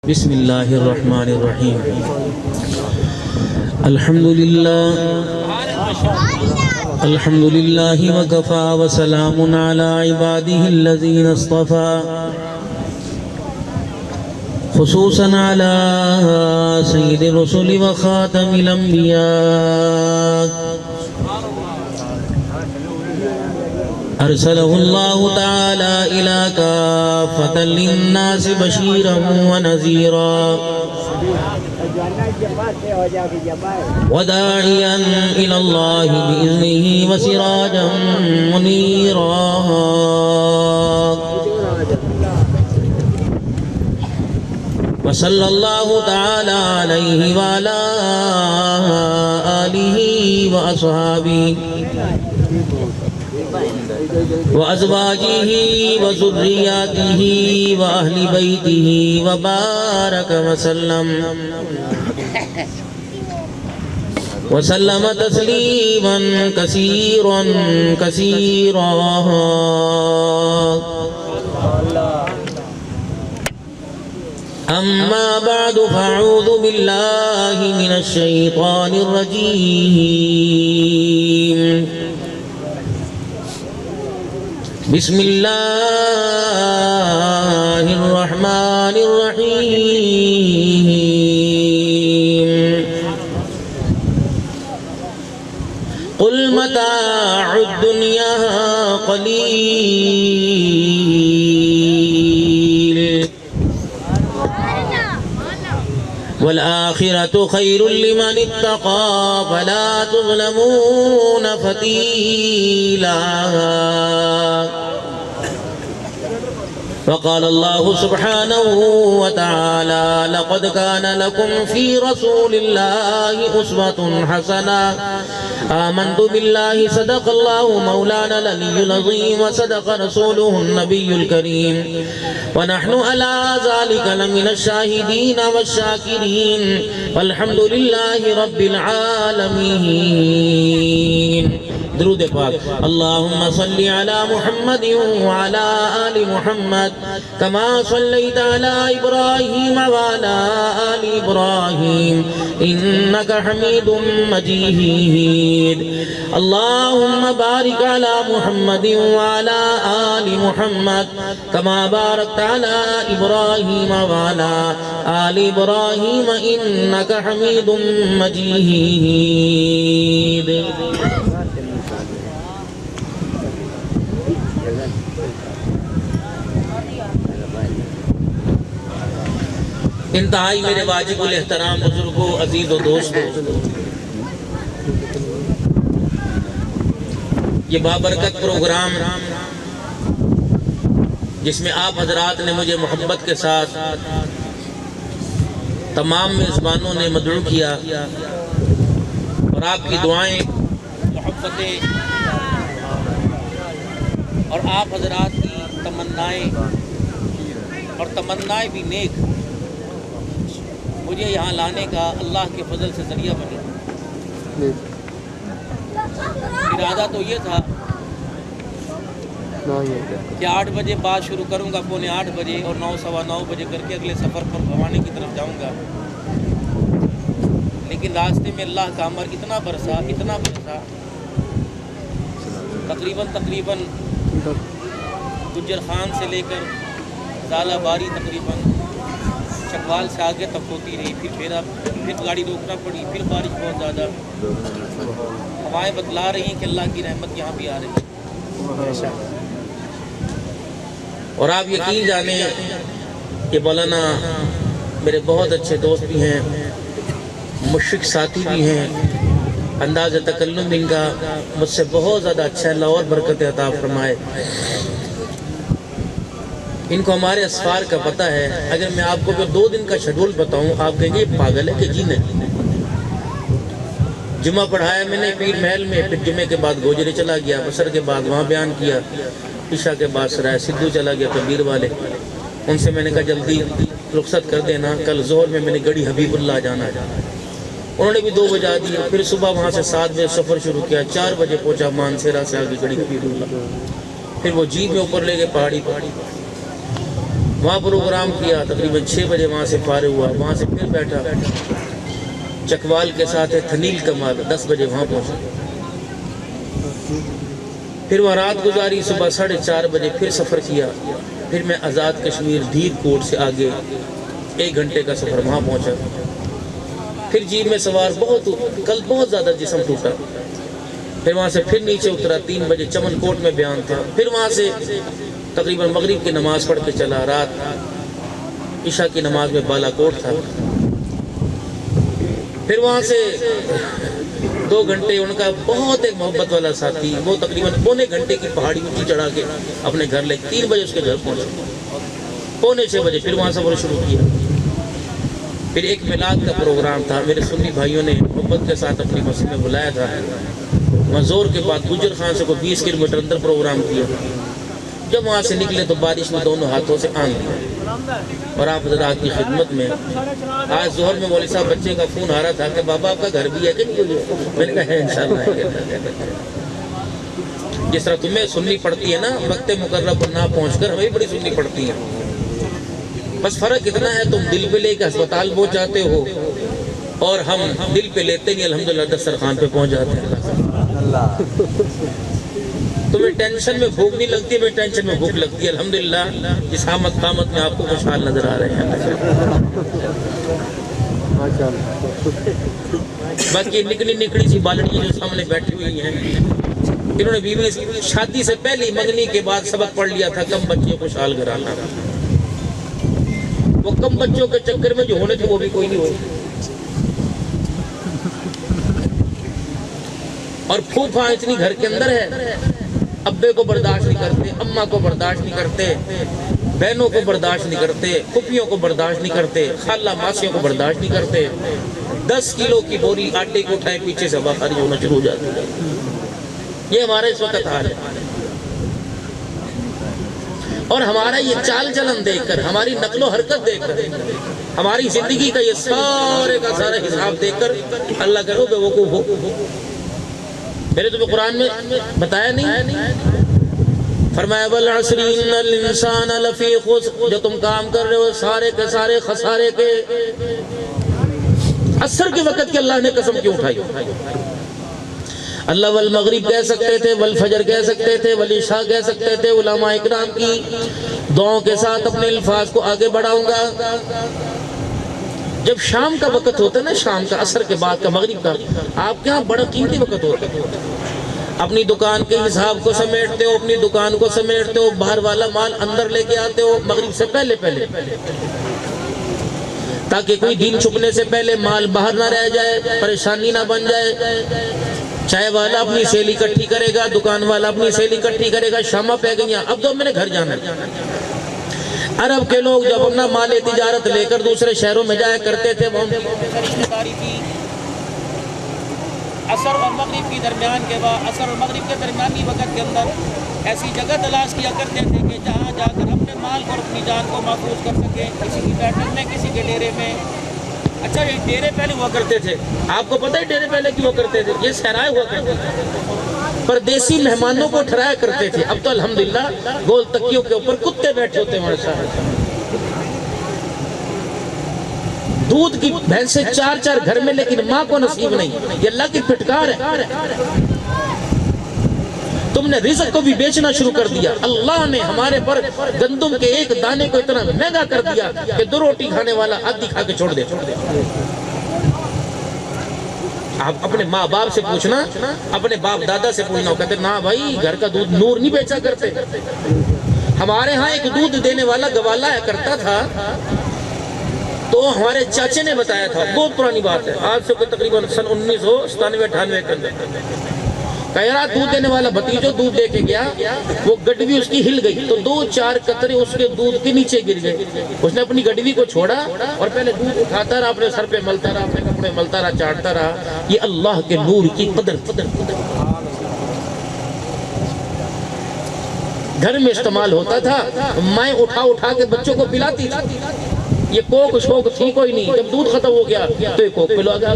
بسم اللہ الرحمن الرحیم الحمدللہ وکفا وسلام علی عبادہ الذین اصطفى خصوصا علی سید الرسل وخاتم الانبیاء ارسلہ اللہ تعالی الى کافۃ للناس بشیرا ونذیرا وداعیا الى اللہ بإذنہ وسراجا منیرا وصلی اللہ تعالی علیہ وعلی آلہ واصحابہ وأزواجه وذرياته وأهل بيته وبارك وسلم تسليما كثيرا كثيرا أما بعد فأعوذ بالله من الشيطان الرجيم بسم اللہ الرحمن الرحیم قل متاع الدنیا قلیل والآخرة خیر لمن اتقى فلا تظلمون فتیلا وقال الله سبحانه وتعالى لقد كان لكم في رسول الله أسوة حسنة آمنت بالله صدق الله مولانا العلي العظيم وصدق رسوله النبي الكريم ونحن على ذلك لمن الشاهدين والشاكرين والحمد لله رب العالمين درود پاک اللہم صلی علی محمد وعلی آل محمد کما صلیت علی ابراہیم وعلی آل ابراہیم انکا حمید مجید اللہم بارک علی محمد وعلی آل محمد کما بارکت علی ابراہیم وعلی آل ابراہیم انکا حمید مجید انتہائی میرے واجب الاحترام بزرگوں عزیز و دوستوں، یہ بابرکت پروگرام جس میں آپ حضرات نے مجھے محبت کے ساتھ تمام میزبانوں نے مدعو کیا اور آپ کی دعائیں محبتیں اور آپ حضرات کی تمنائیں اور تمنائیں بھی نیک مجھے یہاں لانے کا اللہ کے فضل سے ذریعہ بنے۔ ارادہ تو یہ تھا کہ 8 بجے بات شروع کروں گا، 7:45 بجے اور 9 سوا 9 بجے کر کے اگلے سفر پر بھوانی کی طرف جاؤں گا، لیکن راستے میں اللہ کا امر اتنا برسا تقریباً گجر خان سے لے کر زالہ باری تقریباً چکوال سے آگے تک ہوتی رہی، پھر گاڑی روکنا پڑی، پھر بارش بہت زیادہ، ہوائیں بتلا رہی ہیں کہ اللہ کی رحمت یہاں بھی آ رہی ہے۔ اور آپ یقین جانیں کہ مولانا میرے بہت اچھے دوست بھی ہیں، مشرق ساتھی بھی ہیں، انداز تکلم ان کا مجھ سے بہت زیادہ اچھا ہے، اللہ اور برکت عطا فرمائے۔ ان کو ہمارے اسفار کا پتہ ہے، اگر میں آپ کو 2 دن کا شیڈول بتاؤں آپ کہیں گے یہ پاگل ہے کہ جی نہیں۔ جمعہ پڑھایا میں نے پیر محل میں، پھر جمعے کے بعد گوجرے چلا گیا، بسر کے بعد وہاں بیان کیا، عشاء کے بعد سرائے سدھو چلا گیا کبیر والے، ان سے میں نے کہا جلدی رخصت کر دینا، کل ظہر میں نے گڑی حبیب اللہ جانا ہے، انہوں نے بھی 2 بجا دی، پھر صبح وہاں سے 7 بجے سفر شروع کیا، 4 بجے پہنچا مانسیرا سے آگے گڑی حبیب اللہ، پھر وہ جیپ میں اوپر لے گئے پہاڑی وہاں پروگرام کیا، تقریباً 6 بجے وہاں سے فارغ ہوا، وہاں سے پھر بیٹھا، چکوال کے ساتھ ہے تھنیل کمال، 10 بجے وہاں پہنچا، پھر وہاں رات گزاری، صبح 4:30 بجے پھر سفر کیا، پھر میں آزاد کشمیر دھیر کوٹ سے آگے 1 گھنٹے کا سفر وہاں پہنچا، پھر جیپ میں سوار کل بہت زیادہ جسم ٹوٹا، پھر وہاں سے پھر نیچے اترا، 3 بجے چمن کوٹ میں بیان تھا، پھر وہاں سے تقریباً مغرب کی نماز پڑھ کے چلا، رات عشاء کی نماز میں بالا کوٹ تھا، پھر وہاں سے 2 گھنٹے ان کا بہت ایک محبت والا ساتھی، وہ تقریباً پونے گھنٹے کی پہاڑی اونچی چڑھا کے اپنے گھر لے 3 بجے اس کے گھر پہنچا، پونے 6 بجے پھر وہاں سفر شروع کیا، پھر ایک میلاد کا پروگرام تھا، میرے سنی بھائیوں نے محبت کے ساتھ اپنی مسجد میں بلایا تھا، وہاں زور کے بعد گجر خان سے کوئی 20 کلومیٹر اندر پروگرام کیا، جب وہاں سے نکلے تو بارش میں دونوں ہاتھوں سے آن دیا، اور آپ حضرات کی خدمت میں آج ظہر میں مولوی صاحب بچے کا فون آ رہا تھا کہ بابا آپ کا گھر بھی ہے کہ نہیں، میں نے کہا ہے انشاءاللہ، جس طرح تمہیں سننی پڑتی ہے نا وقت مقررہ پر نہ پہنچ کر، ہمیں بڑی سننی پڑتی ہے، بس فرق اتنا ہے تم دل پہ لے کے ہسپتال پہنچ جاتے ہو اور ہم دل پہ لیتے نہیں، الحمدللہ دسترخوان پہ پہنچ جاتے ہیں، تمہیں ٹینشن میں بھوک نہیں لگتی، ہمیں ٹینشن میں بھوک لگتی ہے، الحمدللہ اس آمد قامت میں آپ کو خوشحال نظر آ رہے ہیں، باقی نکڑی سی بالڑیاں جو سامنے بیٹھی ہوئی ہیں، انہوں نے بیوی شادی سے پہلے منگنی کے بعد سبق پڑھ لیا تھا کم بچے خوشحال گھرانا، وہ کم بچوں کے چکر میں جو ہونے تھے وہ بھی کوئی نہیں ہوئے، اور پھوپھا اتنی گھر کے اندر ہے، ابے کو برداشت نہیں کرتے، اماں کو برداشت نہیں کرتے، بہنوں کو برداشت نہیں کرتے، پھوپھیوں کو برداشت نہیں کرتے، خالہ ماسیوں کو برداشت نہیں کرتے، 10 کلو کی بوری آٹے کو اٹھائے پیچھے سے ہوا خارج ہونا شروع ہو جاتی ہے، یہ ہمارا اس وقت حال ہے، اور ہمارا یہ چال چلن دیکھ کر، ہماری نقل و حرکت دیکھ کر، ہماری زندگی کا یہ سارے کا سارا حساب دیکھ کر اللہ کرو بے وقوف ہو، میں نے تمہیں قرآن میں بتایا نہیں، فرمایا والعصر ان الانسان لفی خسر، جو تم کام کر رہے ہو سارے کے سارے خسارے کے، عصر کے وقت کی اللہ نے قسم کیوں اٹھائی؟ اللہ والمغرب کہہ سکتے تھے، والفجر کہہ سکتے تھے، والعشاء کہہ سکتے تھے، علماء اکرام کی دعاؤں کے ساتھ اپنے الفاظ کو آگے بڑھاؤں گا، جب شام کا وقت ہوتا ہے نا، شام کا، عصر کے بعد کا، مغرب کا، آپ کے ہاں بڑا قیمتی وقت ہوتا ہے، اپنی دکان کے حساب کو سمیٹتے ہو، اپنی دکان کو سمیٹتے ہو، باہر والا مال اندر لے کے آتے ہو مغرب سے پہلے تاکہ کوئی دن چھپنے سے پہلے مال باہر نہ رہ جائے، پریشانی نہ بن جائے، چائے والا اپنی سیل اکٹھی کرے گا، دکان والا اپنی سیل اکٹھی کرے گا، شامہ پہ گئیاں، اب تو میں نے گھر جانا ہے، عرب کے لوگ جب اپنا مال تجارت لے کر دوسرے شہروں میں جایا کرتے تھے، وہ عصر اور مغرب کی درمیان کے بعد، عصر اور مغرب کے درمیانی وقت کے اندر ایسی جگہ تلاش کیا کرتے تھے کہ جہاں جا کر اپنے مال اور اپنی جان کو محفوظ کر سکیں، کسی کی بیٹھک میں، کسی کے ڈیرے میں۔ اچھا یہ ڈیرے پہلے ہوا کرتے تھے، آپ کو پتہ ہے ڈیرے پہلے کیوں کرتے تھے؟ یہ صحرائے ہوا کرتے تھے، پردیسی مہمانوں کو ٹھہرایا کرتے تھے، اب تو الحمدللہ گول تکیوں کے اوپر کتے بیٹھے ہوتے ہیں، دودھ کی بھینسیں 4 گھر میں، لیکن ماں کو نصیب نہیں، یہ اللہ کی پھٹکار ہے، تم نے رزق کو بھی بیچنا شروع کر دیا، اللہ نے ہمارے پر گندم کے ایک دانے کو اتنا مہنگا کر دیا کہ 2 روٹی کھانے والا آدھی کھا کے چھوڑ دے۔ آپ اپنے ماں باپ سے پوچھنا، اپنے باپ دادا سے پوچھنا، کہتے نا بھائی گھر کا دودھ نور نہیں بیچا کرتے، ہمارے ہاں ایک دودھ دینے والا گوالا ہے کرتا تھا، تو ہمارے چاچے نے بتایا تھا، بہت پرانی بات ہے، آج سے تقریباً سن 1997-98 کے اندر، کہہ رہا دودھ دینے والا بھتیجو دودھ دے کے گیا، وہ گڈوی اس کی ہل گئی تو 2-4 قطرے اس کے دودھ کے نیچے گر گئے، اس نے اپنی گڈوی کو چھوڑا اور پہلے دودھ اٹھاتا رہا، اپنے سر پہ ملتا رہا، اپنے کپڑے ملتا رہا، چاٹتا رہا، یہ اللہ کے نور کی قدر گھر میں استعمال ہوتا تھا، مائیں اٹھا کے بچوں کو پلاتی تھی، یہ کوک شوک تھی کوئی نہیں، جب دودھ ختم ہو گیا تو یہ کوک پلوا گیا،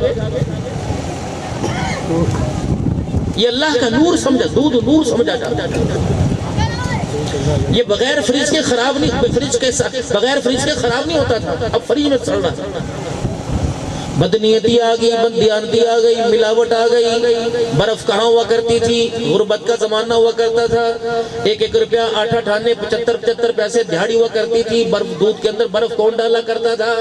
یہ اللہ کا نور سمجھا، دودھ نور سمجھا جاتا ہے۔ یہ بغیر فریج کے خراب نہیں، بغیر فریج کے خراب نہیں ہوتا تھا، اب فریج میں چل رہا تھا۔ بدنیتی آ گئی، بددیانتی آ گئی، ملاوٹ آ گئی۔ برف کہاں ہوا کرتی تھی؟ غربت کا زمانہ ہوا کرتا تھا، 1 روپیہ 8 آنے 75 پیسے دہاڑی ہوا کرتی تھی۔ برف، دودھ کے اندر برف کون ڈالا کرتا تھا؟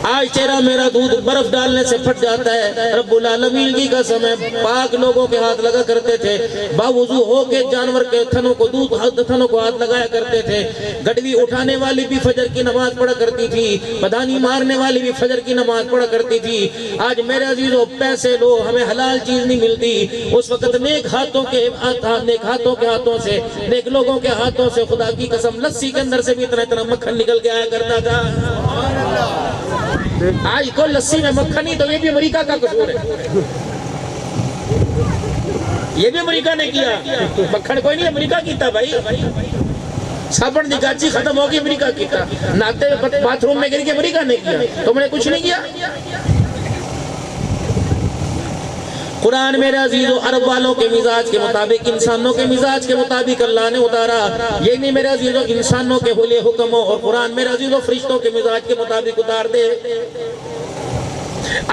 آج تیرا میرا دودھ برف ڈالنے سے پھٹ جاتا ہے۔ رب العالمین کی قسم ہے، پاک لوگوں کے ہاتھ لگا کرتے تھے، باوضو ہو کے جانور کے تھنوں کو تھنوں کو ہاتھ لگایا کرتے تھے۔ گڑوی اٹھانے والی بھی فجر کی نماز پڑھا کرتی تھی، بدانی مارنے والی بھی فجر کی نماز پڑھا کرتی تھی۔ آج میرے عزیزو پیسے لو، ہمیں حلال چیز نہیں ملتی۔ اس وقت نیک ہاتھوں کے ہاتھوں سے، نیک لوگوں کے ہاتھوں سے خدا کی قسم لسی کے اندر سے بھی اتنا مکھن نکل کے آیا کرتا تھا۔ آج کو لسی میں مکھن نہیں، تو یہ بھی امریکہ کا قصور ہے، یہ بھی امریکہ نے کیا۔ مکھن کوئی نہیں، امریکہ کیتا بھائی۔ صابن دی گاچی ختم ہوگی، امریکہ کیتا۔ ناتے باتھ روم میں گر کے امریکہ نے کیا، تم نے کچھ نہیں کیا۔ قرآن میرے عزیزو عرب والوں کے مزاج کے مطابق، انسانوں کے مزاج کے مطابق اللہ نے اتارا۔ یہ نہیں میرے عزیزو انسانوں کے حلیے حکم ہو، اور قرآن میرے عزیزو فرشتوں کے مزاج کے مطابق اتار دے۔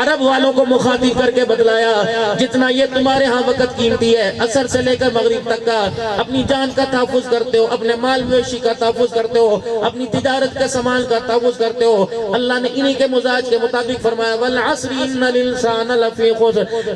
عرب والوں کو مخاطب کر کے بتلایا، جتنا یہ تمہارے ہاں وقت قیمتی ہے، عصر سے لے کر مغرب تک کا اپنی جان کا تحفظ کرتے ہو، اپنے مال مویشی کا تحفظ کرتے ہو، اپنی تجارت کے سامان کا تحفظ کرتے ہو۔ اللہ نے انہی کے مزاج کے مطابق فرمایا والعصر ان الانسان لفی خسر،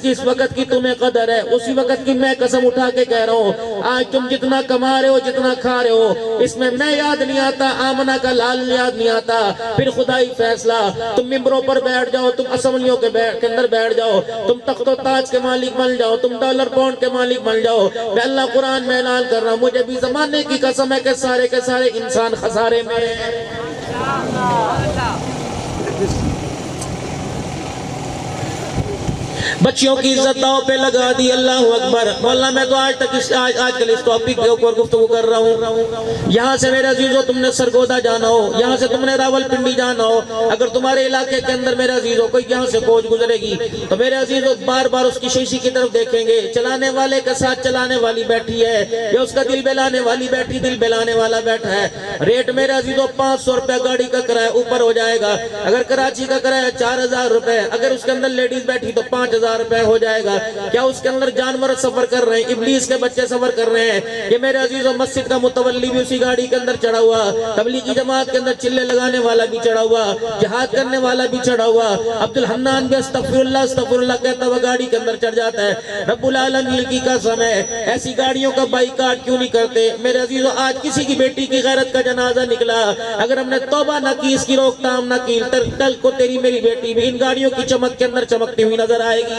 جس وقت کی تمہیں قدر ہے اسی وقت کی میں قسم اٹھا کے کہہ رہا ہوں، آج تم جتنا کما رہے ہو، جتنا کھا رہے ہو، اس میں یاد نہیں آتا، آمنہ کا لال یاد نہیں آتا، پھر خدائی فیصلہ۔ تم ممبروں پر بیٹھ جاؤ، تم اسمبلیوں کے اندر بیٹھ جاؤ، تم تخت و تاج کے مالک بن جاؤ، تم ڈالر پاؤنڈ کے مالک بن جاؤ، میں اللہ قرآن میں اعلان کر رہا ہوں، مجھے بھی زمانے کی قسم ہے کہ سارے کے سارے انسان خسارے میں ہیں۔ بچیوں کی عزت داؤ پہ لگا دی، اللہ اکبر۔ مولانا میں تو آج کل اس ٹاپک کے اوپر گفتگو کر رہا ہوں۔ یہاں سے میرے عزیزو تم نے سرگودا جانا ہو، یہاں سے تم نے راول پنڈی جانا ہو، اگر تمہارے علاقے کے اندر میرے عزیزو کوئی یہاں سے کوچ گزرے گی تو میرے عزیزو بار بار اس کی شیشی کی طرف دیکھیں گے، چلانے والے کے ساتھ چلانے والی بیٹھی ہے یا اس کا دل بہلانے والی بیٹھی دل بہلانے والا بیٹھا ہے۔ ریٹ میرے عزیزو 500 روپے گاڑی کا کرایہ اوپر ہو جائے گا، اگر کراچی کا کرایہ 4000 روپے، اگر اس کے اندر لیڈیز بیٹھی تو 5000 روپے ہو جائے گا۔ کیا اس کے اندر جانور سفر کر رہے ہیں، ابلیس کے بچے سفر کر رہے ہیں؟ یہ میرے عزیزو مسجد کا متولی بھی اسی گاڑی کے اندر چڑھا ہوا، تبلیغی جماعت کے اندر چلے لگانے والا بھی چڑھا ہوا، جہاد کرنے والا بھی چڑھا ہوا، عبد الحنان بھی استغفر اللہ کہتا ہوا گاڑی کے اندر چڑھ جاتا ہے۔ رب العالمین کی قسم ہے، ایسی گاڑیوں کا بائیکاٹ کیوں نہیں کرتے؟ میرے عزیزو آج کسی کی بیٹی کی غیرت کا جنازہ نکلا، اگر ہم نے توبہ نہ کی، اس کی روک تام نہ کی، کل کو تیری میری بیٹی بھی ان گاڑیوں کی چمک کے اندر چمکتی ہوئی نظر آئے گی۔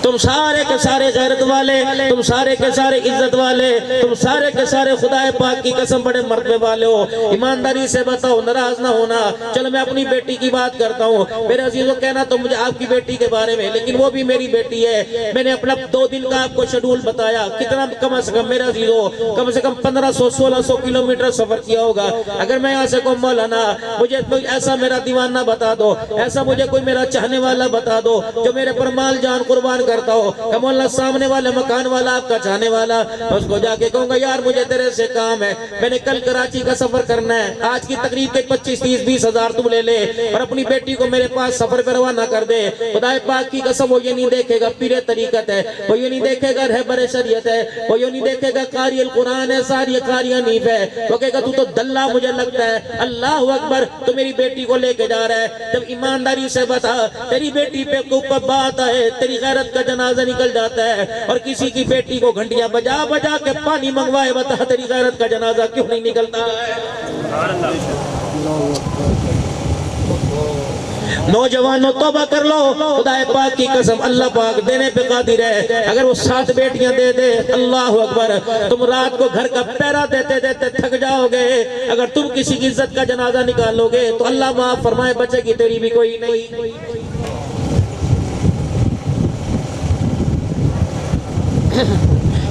تم سارے کے سارے غیرت والے، تم سارے کے سارے عزت والے، تم سارے کے سارے خدا پاک کی قسم بڑے مرتبے والے ہو، ایمانداری سے بتاؤ، ناراض نہ ہونا۔ چلو میں اپنی بیٹی کی بات کرتا ہوں، میرے عزیزو کہنا تو مجھے آپ کی بیٹی کے بارے میں، لیکن وہ بھی میری بیٹی ہے۔ میں نے اپنا 2 دن کا آپ کو شیڈول بتایا، کتنا کم از کم میرے عزیزو کم سے کم 1500-1600 کلومیٹر سفر کیا ہوگا۔ اگر میں یہاں سے کوئی مولانا مجھے ایسا میرا دیوانہ بتا دو، ایسا مجھے کوئی میرا چاہنے والا بتا دو جو میرے پر مال جان قربان کرتا ہو، کہ مولا سامنے والے مکان والا آپ کا چاہنے والا، اس کو جا کے کہوں گا یار مجھے تیرے سے کام ہے، میں نے کل کراچی کا سفر کرنا ہے، آج کی تقریب کے 25-30-20 ہزار تم لے لے اور اپنی بیٹی کو میرے پاس سفر پہ روانہ کر دے۔ خدا پاک کی قسم وہ یہ نہیں دیکھے گا پیر طریقت ہے، وہ یہ نہیں دیکھے گا رہبر شریعت ہے، وہ یہ نہیں دیکھے گا قاری القرآن ہے، ساری قاری حنیف ہے، وہ کہے گا تو دلہ مجھے لگتا ہے۔ اللہ اکبر، تو میری بیٹی کو لے کے جا رہا ہے، جب ایمانداری سے بتا تیری بیٹی پہ اوپر بات آئے، تیری غیرت کا جنازہ نکل جاتا ہے، اور کسی کی بیٹی کو گھنٹیاں بجا بجا کے پانی منگوائے، بتا تیری غیرت کا جنازہ کیوں نہیں نکلتا ہے؟ نوجوانوں توبہ کر لو، خدا پاک کی قسم اللہ پاک دینے پہ قادر ہے، اگر وہ 7 بیٹیاں دے دے، اللہ اکبر، تم رات کو گھر کا پیرا دیتے دیتے تھک جاؤ گے، اگر تم کسی کی عزت کا جنازہ نکالو گے تو اللہ معاف فرمائے بچے گی تیری بھی کوئی نہیں۔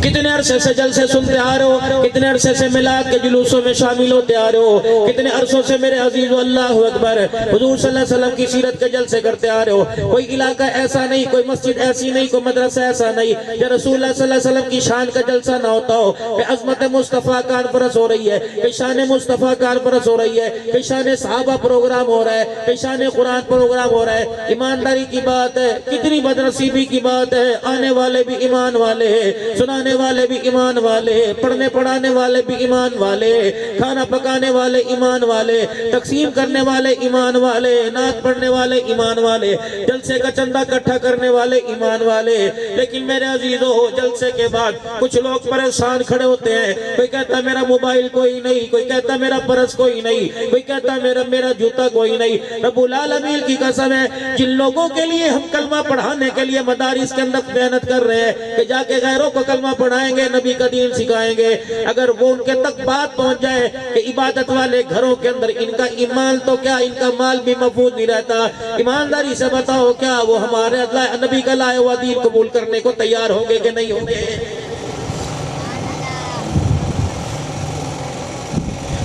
کتنے عرصے سے جلسے سنتے آ رہے ہو، کتنے عرصے سے میلاد کے جلوسوں میں شامل ہوتے آ رہے ہو، کتنے عرصوں سے میرے عزیز اللہ اکبر حضور صلی اللہ علیہ وسلم کی سیرت کے جلسے کرتے آ رہے ہو۔ کوئی علاقہ ایسا نہیں، کوئی مسجد ایسی نہیں، کوئی مدرسہ ایسا نہیں کہ رسول اللہ صلی اللہ علیہ وسلم کی شان کا جلسہ نہ ہوتا ہو، کہ عظمت مصطفیٰ کانفرنس ہو رہی ہے، کہ شان مصطفیٰ کانفرنس ہو رہی ہے، کہ شان صحابہ پروگرام ہو رہا ہے، کہ شان قرآن پروگرام ہو رہا ہے۔ ایمانداری کی بات ہے، کتنی بدنصیبی کی بات ہے، آنے والے بھی ایمان والے ہیں، سنانے والے بھی ایمان والے، پڑھنے پڑھانے والے بھی ایمان والے، کھانا پکانے والے ایمان والے، تقسیم کرنے والے ایمان والے، نعت پڑھنے والے ایمان والے، جلسے کا چندہ اکٹھا کرنے والے ایمان والے۔ لیکن میرے عزیزو، جلسے کے بعد کچھ لوگ پریشان کھڑے ہوتے ہیں، کوئی کہتا ہے میرا موبائل کوئی نہیں، کوئی کہتا ہے میرا پرس کوئی نہیں، کوئی کہتا ہے میرا جوتا کوئی نہیں۔ رب العالمین کی قسم ہے، جن لوگوں کے لیے ہم کلمہ پڑھانے کے لیے مدارس کے اندر محنت کر رہے ہیں کہ جا کے غیروں کو کلمہ پڑھائیں گے، نبی کا دین سکھائیں گے، اگر وہ ان کے تک بات پہنچ جائے کہ عبادت والے گھروں کے اندر ان کا ایمان تو کیا، ان کا مال بھی محفوظ نہیں رہتا، ایمانداری سے بتاؤ کیا وہ ہمارے نبی کا لائے ہوا دین قبول کرنے کو تیار ہوں گے کہ نہیں ہوں گے؟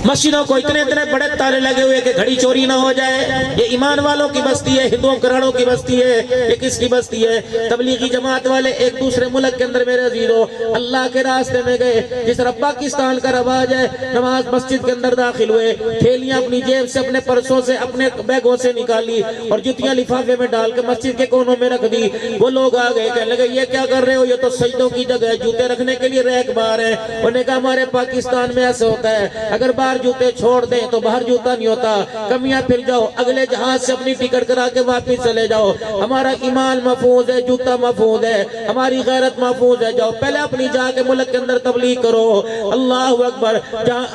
مسجدوں کو اتنے بڑے تالے لگے ہوئے کہ گھڑی چوری نہ ہو جائے۔ یہ ایمان والوں کی بستی ہے، ہندوؤں کراڑوں کی بستی ہے، یہ کس کی بستی ہے؟ تبلیغی جماعت والے ایک دوسرے ملک کے اندر میرے عزیزو اللہ کے راستے میں گئے، جس طرح پاکستان کا رواج ہے، نماز مسجد کے اندر داخل ہوئے، تھیلیاں اپنی جیب سے، اپنے پرسوں سے، اپنے بیگوں سے نکالی اور جوتیاں لفافے میں ڈال کے مسجد کے کونوں میں رکھ دی۔ وہ لوگ آ گئے، کہنے لگے یہ کیا کر رہے ہو، یہ تو سجدوں کی جگہ ہے، جوتے رکھنے کے لیے ریک بار ہے۔ انہوں نے کہا ہمارے پاکستان میں ایسے ہوتا ہے، اگر باہر جوتے چھوڑ دیں تو باہر جوتا نہیں ہوتا، کمیاں پھر جاؤ، اگلے جہاز سے اپنی ٹکٹ کرا کے واپس چلے جاؤ، ہمارا ایمان محفوظ ہے، جوتا محفوظ ہے، ہماری غیرت محفوظ ہے، جاؤ پہلے اپنی جا کے ملک کے اندر تبلیغ کرو۔ اللہ اکبر، جہاں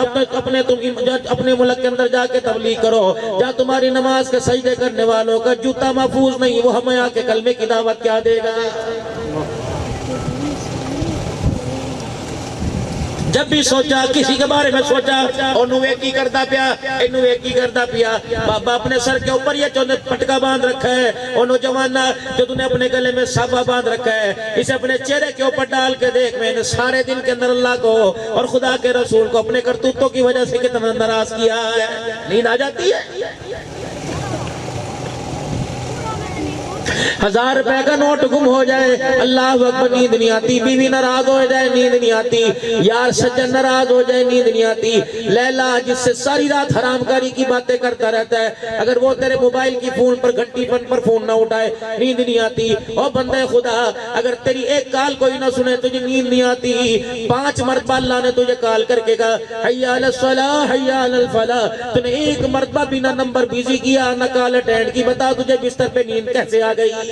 اپنے ملک کے اندر جا کے تبلیغ کرو، جہاں تمہاری نماز کے سجدے کرنے والوں کا جوتا محفوظ نہیں، وہ ہمیں آ کے کلمے کی دعوت کیا دے گا؟ جب بھی سوچا، کسی کے بارے میں سوچا، انہوں ایکی کرتا پیا، انہوں ایکی کرتا پیا، بابا اپنے سر کے اوپر یہ جو پٹکا باندھ رکھا ہے، انہوں جوانا جو تُو نے اپنے گلے میں صحابہ باندھ رکھا ہے، اسے اپنے چہرے کے اوپر ڈال کے دیکھ، میں نے سارے دن کے اندر اللہ کو اور خدا کے رسول کو اپنے کرتوتوں کی وجہ سے کتنا ناراض کیا ہے۔ نیند آ جاتی ہے؟ 1000 روپے کا نوٹ گم ہو جائے، اللہ اکبر، نیند نہیں آتی، بیوی ناراض ہو جائے، نیند نہیں آتی، یار سجن ناراض ہو جائے، نیند نہیں آتی، لیلا جس سے ساری رات حرام کاری کی باتیں کرتا رہتا ہے، اگر وہ تیرے موبائل کی فون پر گھنٹی پر فون نہ اٹھائے، نیند نہیں آتی۔ اور بندے خدا، اگر تیری ایک کال کوئی نہ سنے تجھے نیند نہیں آتی، 5 مرتبہ اللہ نے تجھے کال کر کے کہا حی علی الصلاۃ حی علی الفلاح، تو نے ایک مرتبہ بھی نہ نمبر بیزی کیا نہ کال اٹینڈ کی، بتا تجھے بستر پہ نیند کیسے آ گئی ہے؟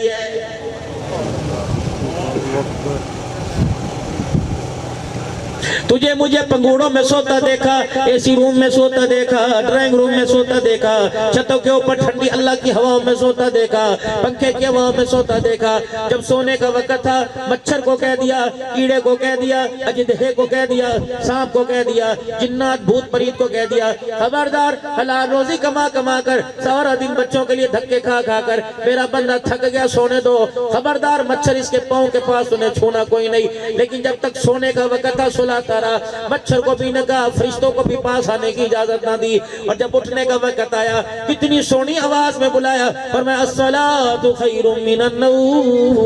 تجھے مجھے پنگوڑوں میں سوتا دیکھا، اے سی روم میں سوتا دیکھا، ڈرائنگ روم میں سوتا دیکھا، چھتوں کے اوپر ٹھنڈی اللہ کی ہواؤں میں سوتا دیکھا، پنکھے کی ہواؤں میں سوتا دیکھا۔ جب سونے کا وقت تھا، مچھر کو کہہ دیا، کیڑے کو کہہ دیا، اجدہے کو کہہ دیا، سانپ کو کہہ دیا، جنات بھوت پریت کو کہہ دیا، خبردار حلال روزی کما کر سارا دن بچوں کے لیے دھکے کھا کر میرا بندہ تھک گیا، سونے دو، خبردار مچھر اس کے پاؤں کے پاس انہیں چھونا کوئی نہیں۔ لیکن جب تک سونے کا وقت تھا سلاتا رہا، مچھر کو بھی نہ کہا، فرشتوں کو بھی پاس آنے کی اجازت نہ دی، اور جب اٹھنے کا وقت آیا کتنی سونی آواز میں بلایا، فرمایا الصلاۃ خیر من النوم،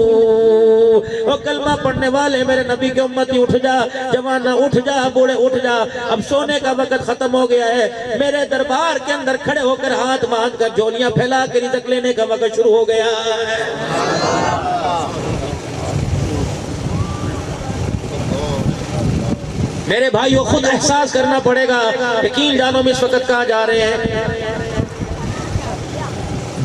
وہ کلمہ پڑھنے والے میرے نبی کے امتی اٹھ جا، جوانہ اٹھ جا، بوڑھے اٹھ جا، اب سونے کا وقت ختم ہو گیا ہے، میرے دربار کے اندر کھڑے ہو کر ہاتھ باندھ کر جھولیاں پھیلا کے رزق لینے کا وقت شروع ہو گیا ہے۔ میرے بھائیو، خود احساس کرنا پڑے گا، یقین جانو میں اس وقت کہاں جا رہے ہیں۔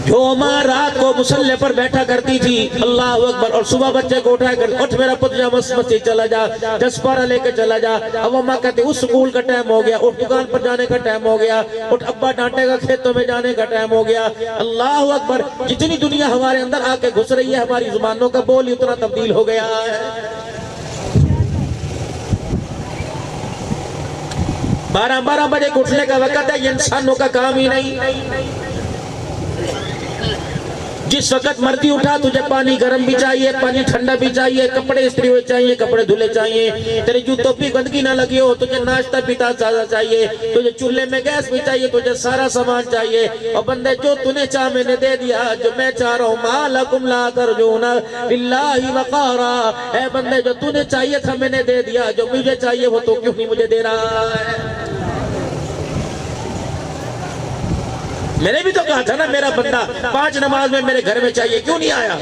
جو ماں رات کو مصلی پر بیٹھا کرتی تھی، اللہ اکبر، اور صبح بچے کو اٹھایا کرتی، اٹھ میرا پتر جا مسجد چلا جا، 10 پارہ لے کے چلا جا، اب وہ ماں کہتی اس سکول کا ٹائم ہو گیا، اٹھ دکان پر جانے کا ٹائم ہو گیا، اٹھ ابا ڈانٹے گا کھیتوں میں جانے کا ٹائم ہو گیا۔ اللہ اکبر، جتنی دنیا ہمارے اندر آ کے گھس رہی ہے، ہماری زبانوں کا بول اتنا تبدیل ہو گیا ہے۔ 12 بجے اٹھنے کا وقت ہے، یہ انسانوں کا کام ہی نہیں۔ جس وقت مرضی اٹھا، تجھے پانی گرم بھی چاہیے، پانی ٹھنڈا بھی چاہیے، کپڑے استری ہوئے چاہیے، کپڑے دھلے چاہیے، تیری جوتوں پہ گندگی نہ لگی ہو، تجھے ناشتہ پیتا زیادہ چاہیے، تجھے چولہے میں گیس بھی چاہیے، تجھے سارا سامان چاہیے۔ اور بندے جو تُنے چاہ میں نے دے دیا، جو میں چاہ رہا ہوں، ما لکم لا ترجون للہ وقارا، اے بندے جو تُنے چاہیے تھا میں نے دے دیا، جو مجھے چاہیے وہ تو کیوں نہیں مجھے دے رہا ہے؟ میں نے بھی تو کہا تھا نا میرا بندہ 5 نماز میں میرے گھر میں چاہیے، کیوں نہیں آیا؟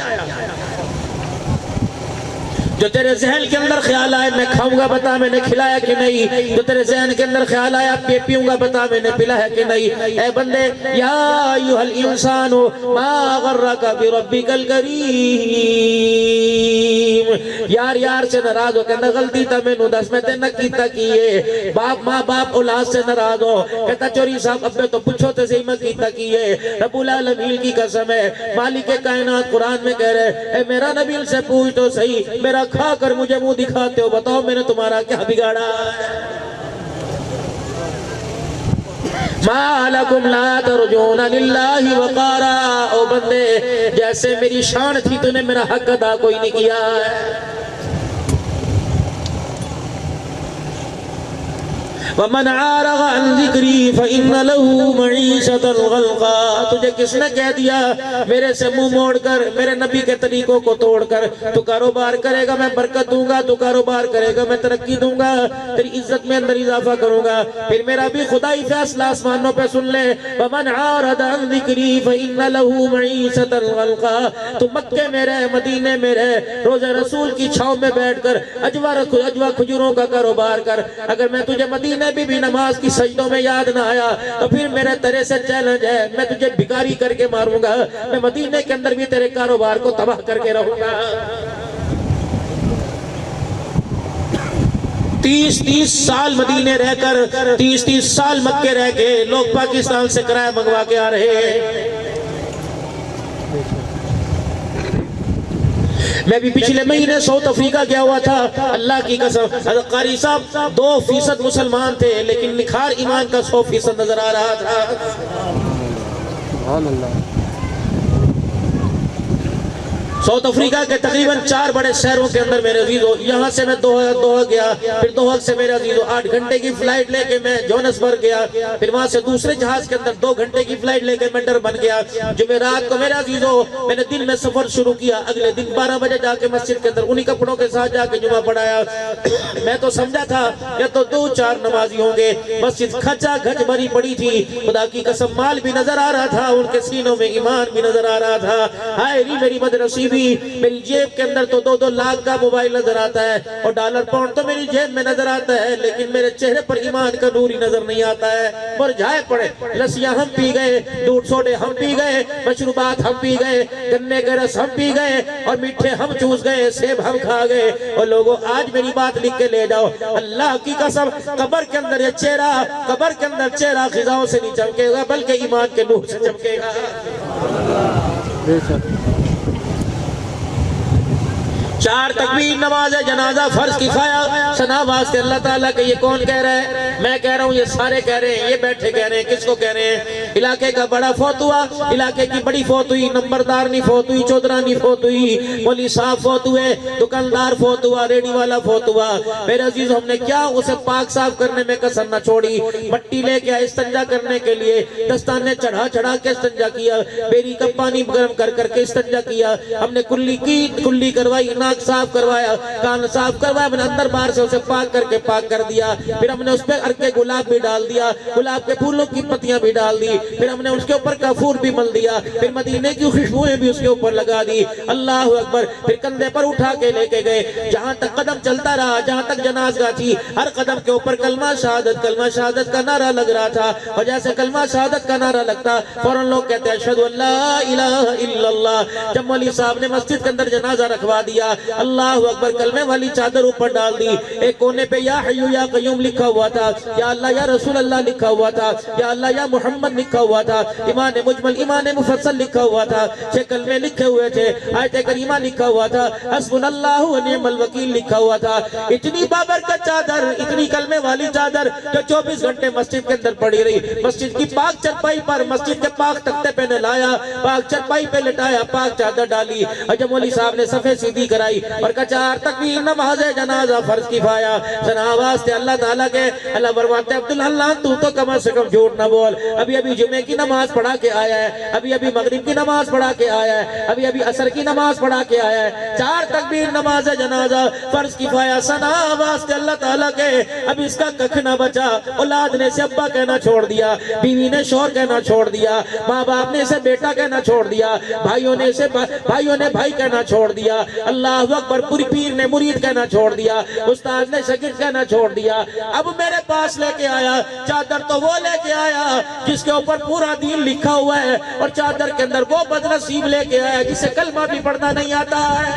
جو تیرے ذہن کے اندر خیال آئے میں کھاؤں گا بتا میں نے کھلایا کہ نہیں، جو تیرے ذہن کے اندر خیال آیا پیوں گا بتا میں نے پلایا کہ نہیں۔ اے بندے، یا ایھا الانسان ما غرک بربک الکریم، یار سے ناراض ہو کہتا غلطی تا مینوں دس میں تے نہ کیتا کیے، باپ ماں باپ اولاد سے ناراض ہو کہتا چوری صاحب ابے تو پوچھو تے صحیح میں کیتا کیے۔ رب العالمین کی قسم ہے، مالک کائنات قرآن میں کہہ رہے اے میرا نبی سے پوچھ تو صحیح، میرا کھا کر مجھے منہ دکھاتے ہو، بتاؤ میں نے تمہارا کیا بگاڑا ہے؟ ما لکم لا ترجون للہ وقارا، او بندے جیسے میری شان تھی تو نے میرا حق ادا کوئی نہیں کیا ہے۔ وَمَنْ عَارَغَ عَنْ ذِكْرِي فَإِنَّ لَهُ مَعِيشَةً غَلْقًا، تجھے کس نے کہہ دیا میرے سے منہ موڑ کر، میرے نبی کے طریقوں کو توڑ کر تو کاروبار کرے گا میں برکت دوں گا، تو کاروبار کرے گا میں ترقی دوں گا، تیری عزت میں اندر اضافہ کروں گا۔ پھر میرا بھی خدائی فیصلہ آسمانوں پہ سن لے، وَمَنْ عَارَضَ عَنْ ذِكْرِي فَإِنَّ لَهُ مَعِيشَةً غَلْقًا، تو مکے میں رہ، مدینے میں رہ، روزہ رسول کی چھاؤں میں بیٹھ کر اجوا کھجوروں کا کاروبار کر۔ اگر میں تجھے مدینے بھی نماز کی سجدوں میں یاد نہ آیا تو پھر میرے تیرے سے چیلنج ہے، میں تجھے بھکاری کر کے ماروں گا، میں مدینے کے اندر بھی تیرے کاروبار کو تباہ کر کے رہوں گا۔ 30 سال مدینے رہ کر 30 سال مکے رہ کے لوگ پاکستان سے کرایہ منگوا کے آ رہے ہیں۔ میں بھی پچھلے مہینے ساؤتھ افریقہ گیا ہوا تھا، اللہ کی قسم حضرت قاری صاحب 2% مسلمان تھے لیکن نکھار ایمان کا 100% نظر آ رہا تھا۔ سبحان اللہ۔ ساؤتھ افریقہ کے تقریباً 4 بڑے شہروں کے اندر میرے عزیزو، یہاں سے میں دوحہ گیا، پھر دوحہ سے میرے عزیزو 8 گھنٹے کی فلائٹ لے کے میں جونسبرگ گیا، پھر وہاں سے دوسرے جہاز کے اندر 2 گھنٹے کی فلائٹ لے کے میں ڈربن گیا۔ جمعرات کو میرے عزیزو میں نے دن میں سفر شروع کیا، اگلے دن 12 بجے جا کے مسجد کے اندر انہی کپڑوں کے ساتھ جا کے جمعہ پڑھایا۔ میں تو سمجھا تھا یہ تو 2-4 نمازی ہوں گے، مسجد کھچا کھچ بھری پڑی تھی، خدا کی قسم مال بھی نظر آ رہا تھا، ان کے سینوں میں ایمان بھی نظر آ رہا تھا۔ ہائے ری میری بدنصیبی، میری جیب کے اندر تو 2-2 لاکھ کا موبائل نظر آتا ہے اور ڈالر پاؤنڈ تو میری جیب میں نظر آتا ہے، لیکن میرے چہرے پر ایمان کا نور ہی نظر نہیں آتا ہے۔ مرجھائے پڑے، لسیاں ہم پی گئے، دودھ سوڈے ہم پی گئے، مشروبات ہم پی گئے، گنے کا رس ہم پی گئے اور میٹھے ہم چوس گئے، سیب ہم کھا گئے۔ اور لوگوں آج میری بات لکھ کے لے جاؤ، اللہ کی قسم قبر کے اندر یہ چہرہ خزاؤں سے نہیں چمکے گا بلکہ ایمان کے نور سے چمکے گا۔ 4 تکبیر نماز جنازہ فرض کفایہ ثنا واسطے اللہ تعالیٰ کہ یہ کون کہہ رہا ہے؟ میں کہہ رہا ہوں، یہ سارے کہہ رہے ہیں، یہ بیٹھے کہہ رہے ہیں۔ کس کو کہہ رہے ہیں؟ علاقے کا بڑا فوت ہوا، علاقے کی بڑی فوت ہوئی، نمبردار نہیں فوت ہوئی، چودرانی فوت ہوئی، مولی صاحب فوت ہوئے، دکاندار فوت ہوا، ریڈی والا فوت ہوا۔ میرے عزیز ہم نے کیا اسے پاک صاف کرنے میں کسر نہ چھوڑی، مٹی لے کے استنجا کرنے کے لیے دستانے چڑھا کے استنجا کیا، بیری کا پانی گرم کر کے استنجا کیا، ہم نے کلی کروائی، ناک صاف کروایا، کان صاف کروایا، میں نے اندر باہر سے اسے پاک کر دیا۔ پھر ہم نے اس پہ عرق گلاب بھی ڈال دیا، گلاب کے پھولوں کی پتیاں بھی ڈال دی، پھر ہم نے اس کے اوپر کافور بھی مل دیا، پھر مدینے کی خوشبوئیں بھی اس کے اوپر لگا دی۔ اللہ اکبر۔ پھر کندھے پر اٹھا کے لے کے گئے، جہاں تک قدم چلتا رہا، جہاں تک جنازگاہ تھی، ہر قدم کے اوپر کلمہ شہادت کا نعرہ لگ رہا تھا، اور جیسے کلمہ شہادت کا نعرہ لگتا فوراً لوگ کہتے ہیں اشہدو ان لا الہ الا اللہ۔ جب مولوی صاحب نے مسجد کے اندر جنازہ رکھوا دیا، اللہ اکبر، کلمے والی چادر اوپر ڈال دی، ایک کونے پہ یا حیو یا قیوم لکھا ہوا تھا، یا اللہ یا رسول اللہ لکھا ہوا تھا، یا اللہ یا محمد لکھا لکھا ہوا تھا, ایمان مجمل ایمان مفصل لکھا ہوا تھا, شکل میں لکھے ہوئے تھے, آیت کریمہ لکھا ہوا تھا, حسبنا اللہ و نعم الوکیل لکھا ہوا تھا. اتنی بابرکت چادر, اتنی کلمے والی چادر جو 24 گھنٹے مسجد کے اندر پڑی رہی. مسجد کی پاک چرپائی پر, مسجد کے پاک تختے پہ نے لایا, پاک چرپائی پہ لٹایا, پاک چادر ڈالی. اجم مولی صاحب نے صفحے سیدھی کرائی اور کہا 4 تکبیر نماز جنازہ فرض کفایہ. جناب واسطے اللہ تعالیٰ کے, اللہ فرماتے ہیں عبداللہ تو کم از کم جھوٹ نہ بول. ابھی جمعے کی نماز پڑھا کے آیا ہے, ابھی مغرب کی نماز پڑھا کے آیا ہے, ابھی عصر کی نماز پڑھا کے آیا ہے. 4 تکبیر نماز جنازہ فرض کفایہ. ثنا واسطے اللہ تعالیٰ کے, اب اس کا ککھ نہ بچا. اولاد نے اسے ابا کہنا چھوڑ دیا, بیوی نے شوہر کہنا چھوڑ دیا, ماں باپ نے اسے بیٹا کہنا چھوڑ دیا, بھائیوں نے بھائی کہنا چھوڑ دیا, اللہ اکبر, پوری پیر نے مرید کہنا چھوڑ دیا, استاد نے شاگرد کہنا چھوڑ دیا. اب میرے پاس لے کے آیا چادر, تو وہ لے کے آیا جس کے اوپر پورا دین لکھا ہوا ہے, اور چادر کے اندر وہ بدنصیب لے کے آیا جسے کلمہ بھی پڑھنا نہیں آتا ہے.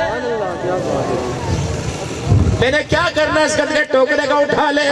میں نے کیا کرنا اس گندے ٹوکرے کا اٹھا لے.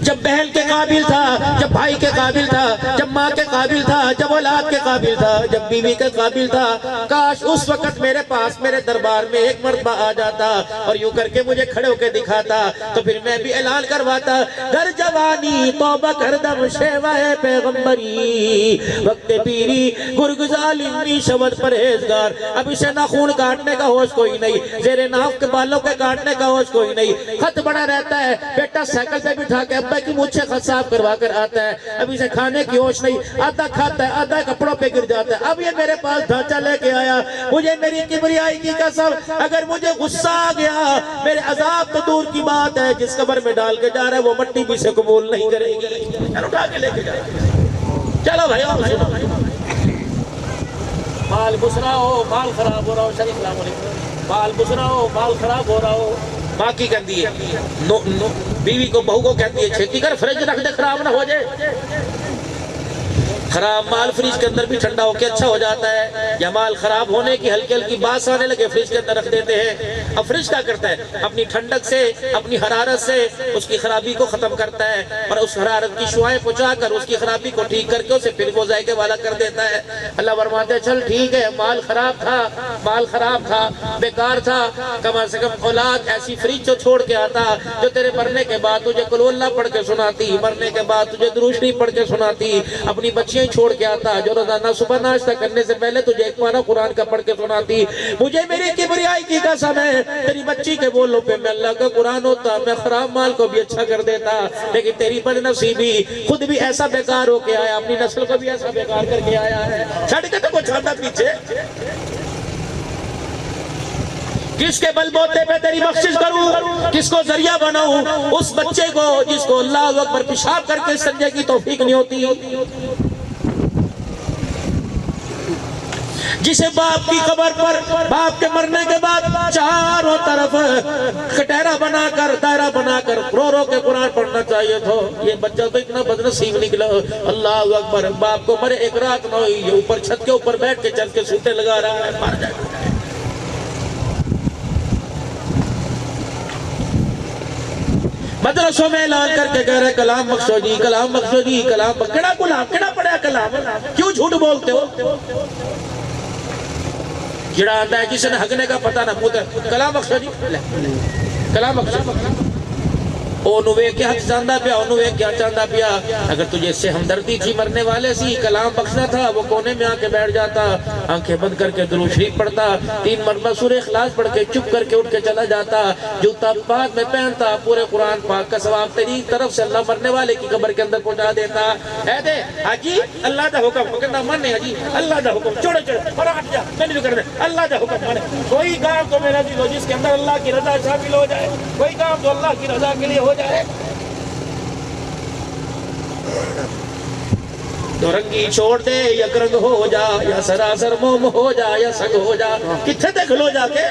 جب بہن کے قابل تھا, جب بھائی کے قابل تھا, جب ماں کے قابل تھا, جب اولاد کے قابل تھا, جب بیوی کے قابل تھا, کاش اس وقت میرے پاس میرے دربار میں ایک مرتبہ آ جاتا اور یوں کر کے مجھے کھڑے ہو کے دکھاتا, تو پھر میں بھی اعلان کرواتا, گر جوانی توبہ کردم شیوہ پیغمبری, وقت پیری گرگ ظالمی شود پرہیزگار. اب اسے نہ خون کاٹنے کا ہوش کوئی نہیں, زیر ناف کے بالوں کے کاٹنے کا ہوش کوئی نہیں. خط بڑا رہتا ہے, بیٹا سائیکل پہ بٹھا کے ابا کی مجھ سے خط صاف کروا کر آتا ہے, اب اسے کھانے کی ہوش نہیں, آدھا کھاتا ہے آدھا کپڑوں پہ گر جاتا ہے. اب یہ میرے پاس ڈھانچہ لے کے آیا, مجھے میری کبریائی کی قسم, اگر مجھے غصہ آ گیا, میرے عذاب تو دور کی بات ہے, جس قبر میں ڈال کے جا رہا ہے وہ مٹی بھی سے قبول نہیں کرے گی. اٹھا کے لے کے جا, چلو بھائی مال بسرا ہو, مال خراب ہو رہا ہو, شریف السلام علیکم, مال بسرا ہو, مال خراب ہو رہا ہو. ماں کی کہتی ہے, بیوی کو بہو کو کہتی ہے چھتی کر فریج رکھ دے خراب نہ ہو جائے. خراب مال فریج کے اندر بھی ٹھنڈا ہو کے اچھا ہو جاتا ہے, یا مال خراب ہونے کی ہلکی ہلکی بات آنے لگے فریج کے اندر رکھ دیتے ہیں. اب فریج کیا کرتا ہے, اپنی ٹھنڈک سے, اپنی حرارت سے اس کی خرابی کو ختم کرتا ہے, اور اس حرارت کی شعاعیں پہنچا کر اس کی خرابی کو ٹھیک کر کے اسے پھر وہ ذائقے والا کر دیتا ہے. اللہ فرماتے ہیں چل ٹھیک ہے, مال خراب تھا, بیکار تھا, کم از کم اولاد ایسی فریج جو چھوڑ کے آتا جو تیرے مرنے کے بعد تجھے قل اللہ پڑھ کے سناتی, مرنے کے بعد تجھے درود شریف پڑھ کے سناتی, اپنی بچیاں چھوڑ کے آتا جو روزانہ صبح ناشتہ کرنے سے پہلے تجھے ایک پارہ قرآن کا پڑھ کے سناتی. مجھے میری کبریائی کی قسم ہے, تیری بچی کے بولوں پہ میں اللہ کا قرآن ہوتا, میں خراب مال کو بھی اچھا کر دیتا, لیکن تیری بدنصیبی خود بھی ایسا بیکار ہو کے آیا, اپنی نسل کو بھی ایسا بیکار کر کے آیا ہے. چھڑ کے تو کچھ آتا پیچھے, کس کے بل بوتے پہ تیری بخشش کروں, کس کو ذریعہ بناؤں, اس بچے کو جس کو اللہ اکبر پیشاب کر کے سنجے کی توفیق نہیں ہوتی, جسے باپ کی قبر پر باپ کے مرنے کے بعد چاروں طرف کٹہرا بنا کر دائرہ بنا کر رو رو کے قرآن پڑھنا چاہیے تھا. یہ بچہ تو اتنا بدنصیب نکلا, اللہ اکبر, باپ کو مرے ایک رات نہ ہوئی, یہ اوپر چھت کے اوپر بیٹھ کے چل کے سوٹے لگا رہا ہے, مار جائے. مدرسوں میں اعلان کر کے کہہ رہے کلام بخشو جی, کلام بخشو جی, کلام کیڑا غلام کیڑا پڑھا کلام, کیوں جھوٹ بولتے ہو. جڑا آتا ہے جسے نہ ہگنے کا پتہ نہ پوتا, کلام بخشو جی, کلام بخشو, اونو وے کیا چاندہ پیا, اونو وے کیا چاندہ پیا. اگر تجھے اس سے ہمدردی تھی مرنے والے سی, کلام بخشنا تھا, وہ کونے میں آ کے بیٹھ جاتا, آنکھیں بند کر کے درود شریف پڑھتا, 3 مرتبہ سورہ اخلاص پڑھ کے چپ کر کے اٹھ کے چلا جاتا, جوتا پاک میں پہنتا, پورے قرآن پاک کا ثواب تیری طرف سے اللہ مرنے والے کی قبر کے اندر پہنچا دیتا. اے دے حاجی اللہ دا حکم, وہ کہتا ماننے حاجی اللہ دا حکم, چھوڑے اور ہٹ جا, میں نہیں کر دے, اللہ دا حکم مانے. کوئی کام تو میرا دل ہو جس کے اندر اللہ کی رضا شامل ہو جائے, کوئی کام تو اللہ کی رضا کے لیے ہو جائے. دو رنگی چھوڑ دے, یک رنگ ہو جا, یا سراسر موم ہو جا, یا سنگ ہو جا, کتھے دیکھ لو جا کے.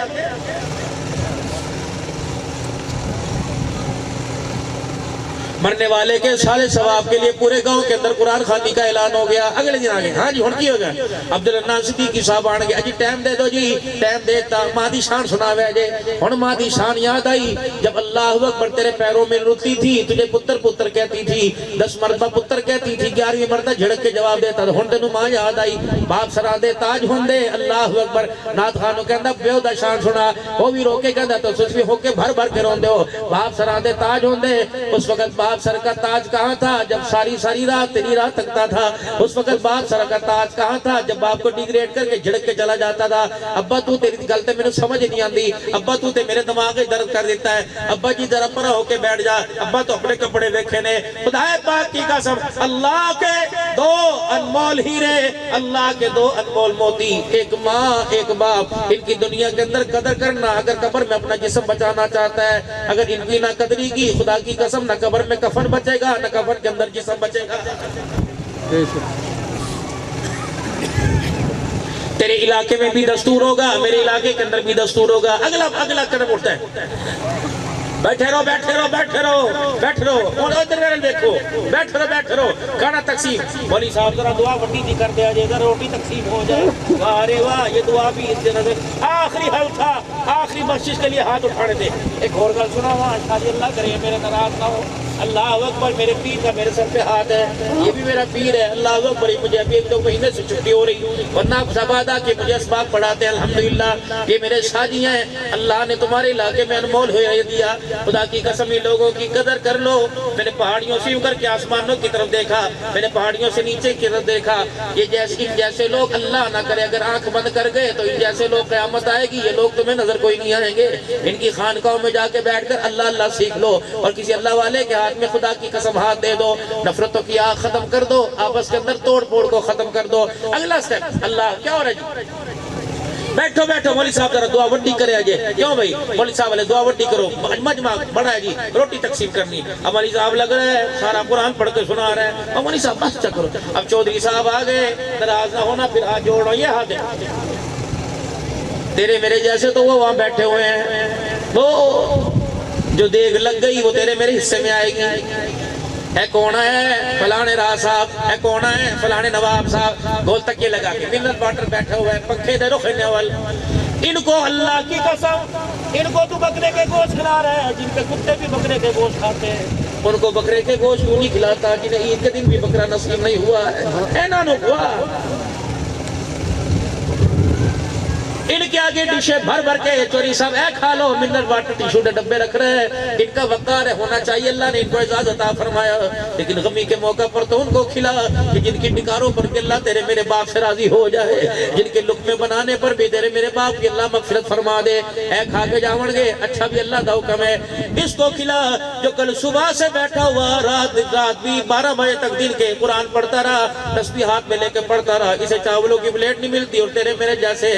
مرنے والے کے سارے ثواب کے لیے پورے گاؤں کے اندر قرآن خوانی کا اعلان ہو گیا. اگلے دن آگے ہاں جی ہن کی ہو گیا عبدالرحمن صدیقی صاحب آن گیا. جی ٹائم دے دو جی ٹائم دیتا ماں دی شان سناوے جے. ہن ماں دی شان یاد آئی جب اللہ اکبر تیرے پیروں میں روتی تھی تجھے پتر پتر کہتی تھی 10 مرتبہ پتر کہتی تھی 11ویں مرتبہ جھڑک کے جواب دیتا تھا. ہن تینوں ماں یاد آئی باپ سرا دے تاج ہوندے اللہ اکبر. نعت خانو کہندا بیو دا شان سنا وہ بھی رو کے کہندا تو سچ بھی ہو کے بھر بھر کے روندے ہو. باپ سرا دے تاج ہوندے اس وقت باپ سر کا تاج کہاں تھا جب ساری رات تیری رات تکتا تھا. اس وقت باپ سر کا تاج کہاں تھا جب باپ کو ڈیگریڈ کر کے جھڑک کے چلا جاتا تھا. ابا تو تیری گل تے میرے سمجھ نہیں آندی. ابا تو تے میرے دماغ درد کر دیتا ہے. ابا جی ذرا پر ہو کے بیٹھ جا. ابا تو اپنے کپڑے دیکھے نے. خدا پاک کی قسم اللہ کے 2 انمول ہیرے اللہ کے 2 انمول موتی ایک ماں ایک باپ. ان کی دنیا کے اندر قدر کرنا. اگر قبر میں اپنا جسم بچانا چاہتا ہے اگر ان کی نہ قدری کی خدا کی قسم نہ قبر میں کفن بچے گا نہ کفن کے اندر جسم بچے گا. تیرے علاقے میں بھی دستور ہوگا میرے علاقے کے اندر بھی دستور ہوگا. اگلا قدم اٹھتا ہے. بیٹھے رہو بیٹھے رہو بیٹھے رہو بیٹھے رہو اور ادھر میرے دیکھو بیٹھے رہو. کھانا تقسیم مولوی صاحب ذرا دعا وڈی دی کر دیا جائے ذرا روٹی تقسیم ہو جائے. واہ رے واہ یہ دعا بھی اس نظر آخری حل تھا. آخری بخشش کے لیے ہاتھ اٹھانے تھے. ایک اور گل سنا ہوا شادی اللہ کرے میرے ناراض نہ ہو. اللہ اکبر میرے پیر کا میرے سر پہ ہاتھ ہے. یہ بھی میرا پیر ہے. اللہ اکبر مجھے ابھی 1-2 مہینے سے چھٹی ہو رہی ورنہ سبادہ کے مجھے اسباق پڑھاتے ہیں الحمدللہ. یہ میرے شادی ہیں. اللہ نے تمہارے علاقے میں انمول ہوئے دیا. خدا کی قسم ان لوگوں کی قدر کر لو. میں نے پہاڑیوں سے اکر کے آسمانوں کی طرف دیکھا. میں نے پہاڑیوں سے نیچے کی طرف دیکھا. یہ ان جیسے لوگ اللہ نہ کرے اگر آنکھ بند کر گئے تو ان جیسے لوگ قیامت آئے گی. یہ لوگ تمہیں نظر کوئی نہیں آئیں گے. ان کی خانقاہوں میں جا کے بیٹھ کر اللہ اللہ سیکھ لو اور کسی اللہ والے کے ہاتھ میں خدا کی قسم ہاتھ دے دو. نفرتوں کی آگ ختم کر دو. آپس کے اندر توڑ پھوڑ کو ختم کر دو. اگلا سٹیپ اللہ کیا ہو رہا ہے جی بیٹھو مولوی صاحب ذرا دعا وڈی کرے آجے. کیوں بھائی مولوی صاحب والے دعا وڈی کرو. مجمع بڑا ہے جی روٹی تقسیم کرنی. اب مولوی صاحب لگ رہا ہے سارا قرآن پڑھ کے سنا رہا ہے. اب مولوی صاحب بس چکرو. اب چودھری صاحب آگئے ناراض نہ ہونا پھر ہاتھ جوڑو. یہ ہاتھ تیرے میرے جیسے تو وہ وہاں بیٹھے ہوئے ہیں. وہ جو دیگ لگ گئی وہ تیرے میرے حصے میں آئے گی. اے کون ہے فلانے راہ صاحب. اے کون ہے فلانے نواب صاحب. گول تک یہ لگا کے منرل واٹر بیٹھا ہوا ہے پنکھے دے رخ نول. ان کو اللہ کی قسم ان کو تو بکرے کے گوشت کھلا رہا ہے جن کے کتے بھی بکرے کے گوشت کھاتے ہیں. ان کو بکرے کے گوشت کیوں نہیں کھلاتا جنہیں عید کے دن بھی بکرا نصیب نہیں ہوا ہے. اے نانو ہوا ان کے آگے ڈشے بھر بھر کے چوری صاحب اے کھا لو. منرل واٹر ٹیشو کے ڈبے رکھ رہے ہیں. ان کا وقار ہونا چاہیے. اللہ نے ان کو اعزاز عطا فرمایا لیکن غمی کے موقع پر تو ان کو کھلا کہ جن کی ڈکاروں پر کہ اللہ تیرے میرے باپ سے راضی ہو جائے. جن کے لقمے بنانے پر بھی تیرے میرے باپ کی اللہ مغفرت فرما دے. اے کھا کے جاون گے اچھا بھی اللہ دا حکم ہے. اس کو کھلا جو کل صبح سے بیٹھا ہوا رات بھی 12 بجے تک دن کے قرآن پڑھتا رہا تسبیح ہاتھ میں لے کے پڑھتا رہا. اسے چاولوں کی پلیٹ نہیں ملتی اور تیرے میرے جیسے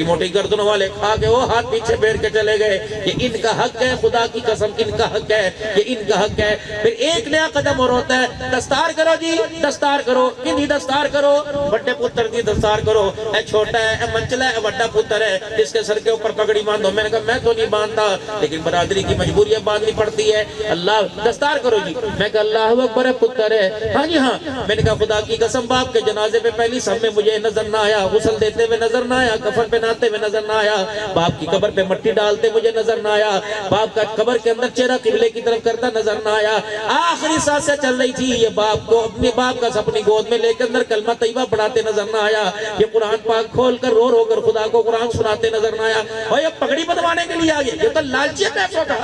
موٹی گردنوں والے کھا کے وہ ہاتھ پیچھے بیٹھ کے چلے گئے. یہ ان کا حق ہے. خدا کی قسم ان کا حق ہے. یہ ان کا حق ہے. پھر ایک نیا قدم اور ہوتا ہے. دستار کرو جی دستار کرو. کدی دستار کرو بڑے پتر دی دستار کرو. اے چھوٹا ہے اے منچلا ہے بڑا پتر ہے اس کے سر کے اوپر پگڑی باندھو. میں نے کہا میں تو نہیں باندھتا لیکن برادری کی مجبوری ہے باندھنی پڑتی ہے. اللہ دستار کرو جی. میں کہا اللہ اکبر ہے پتر ہے. ہاں جی ہاں. میں نے کہا خدا کی قسم باپ کے جنازے پہ پہلی سب میں مجھے نظر نہ آیا. غسل دیتے ہوئے نظر نہ آیا. کفن پہناتے ہوئے نظر نہ آیا. باپ کی قبر پہ مٹی ڈالتے مجھے نظر نہ آیا. باپ کا قبر کے اندر چہرہ قبلے کی طرف کرتا نظر نہ آیا. آخری سانسیں چل رہی تھی یہ باپ کو اپنے باپ کا اپنی گود میں لے کے اندر کلمہ طیبہ پڑھاتے نظر نہ آیا. یہ قرآن پاک کھول کر رو کر خدا کو قرآن سناتے نظر نہ آیا. اور یہ پگڑی بنوانے کے لیے آگے یہ تو لالچی پیسوں کا.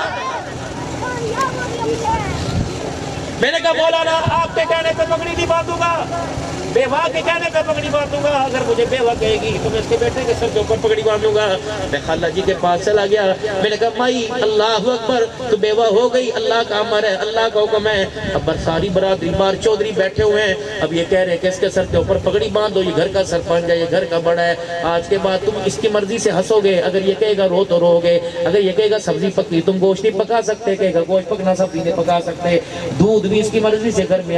میں نے کہا مولانا آپ کے کہنے پہ پگڑی نہیں باندھوں گا. بیوہ کے کہنے پہ پگڑی باندھوں گا. اگر مجھے بیوہ کہے گی تو میں اس کے بیٹے کے سر کے اوپر پگڑی باندھوں گا. میں خالہ جی کے پاس چلا گیا. میں نے کہا مائی اللہ اکبر تو بیوہ ہو گئی. اللہ کا امر ہے اللہ کا حکم ہے. اب ساری برادری بار چودھری بیٹھے ہوئے ہیں. اب یہ کہہ رہے ہیں کہ اس کے سر کے اوپر پگڑی باندھو. یہ گھر کا سرپنچ ہے یہ گھر کا بڑا ہے. آج کے بعد تم اس کی مرضی سے ہنسو گے. اگر یہ کہے گا رو تو رو گے. اگر یہ کہے گا سبزی پکی تم گوشت نہیں پکا سکتے. کہے گا گوشت پکنا سبزی نہیں پکا سکتے. دودھ بھی اس کی مرضی سے گھر میں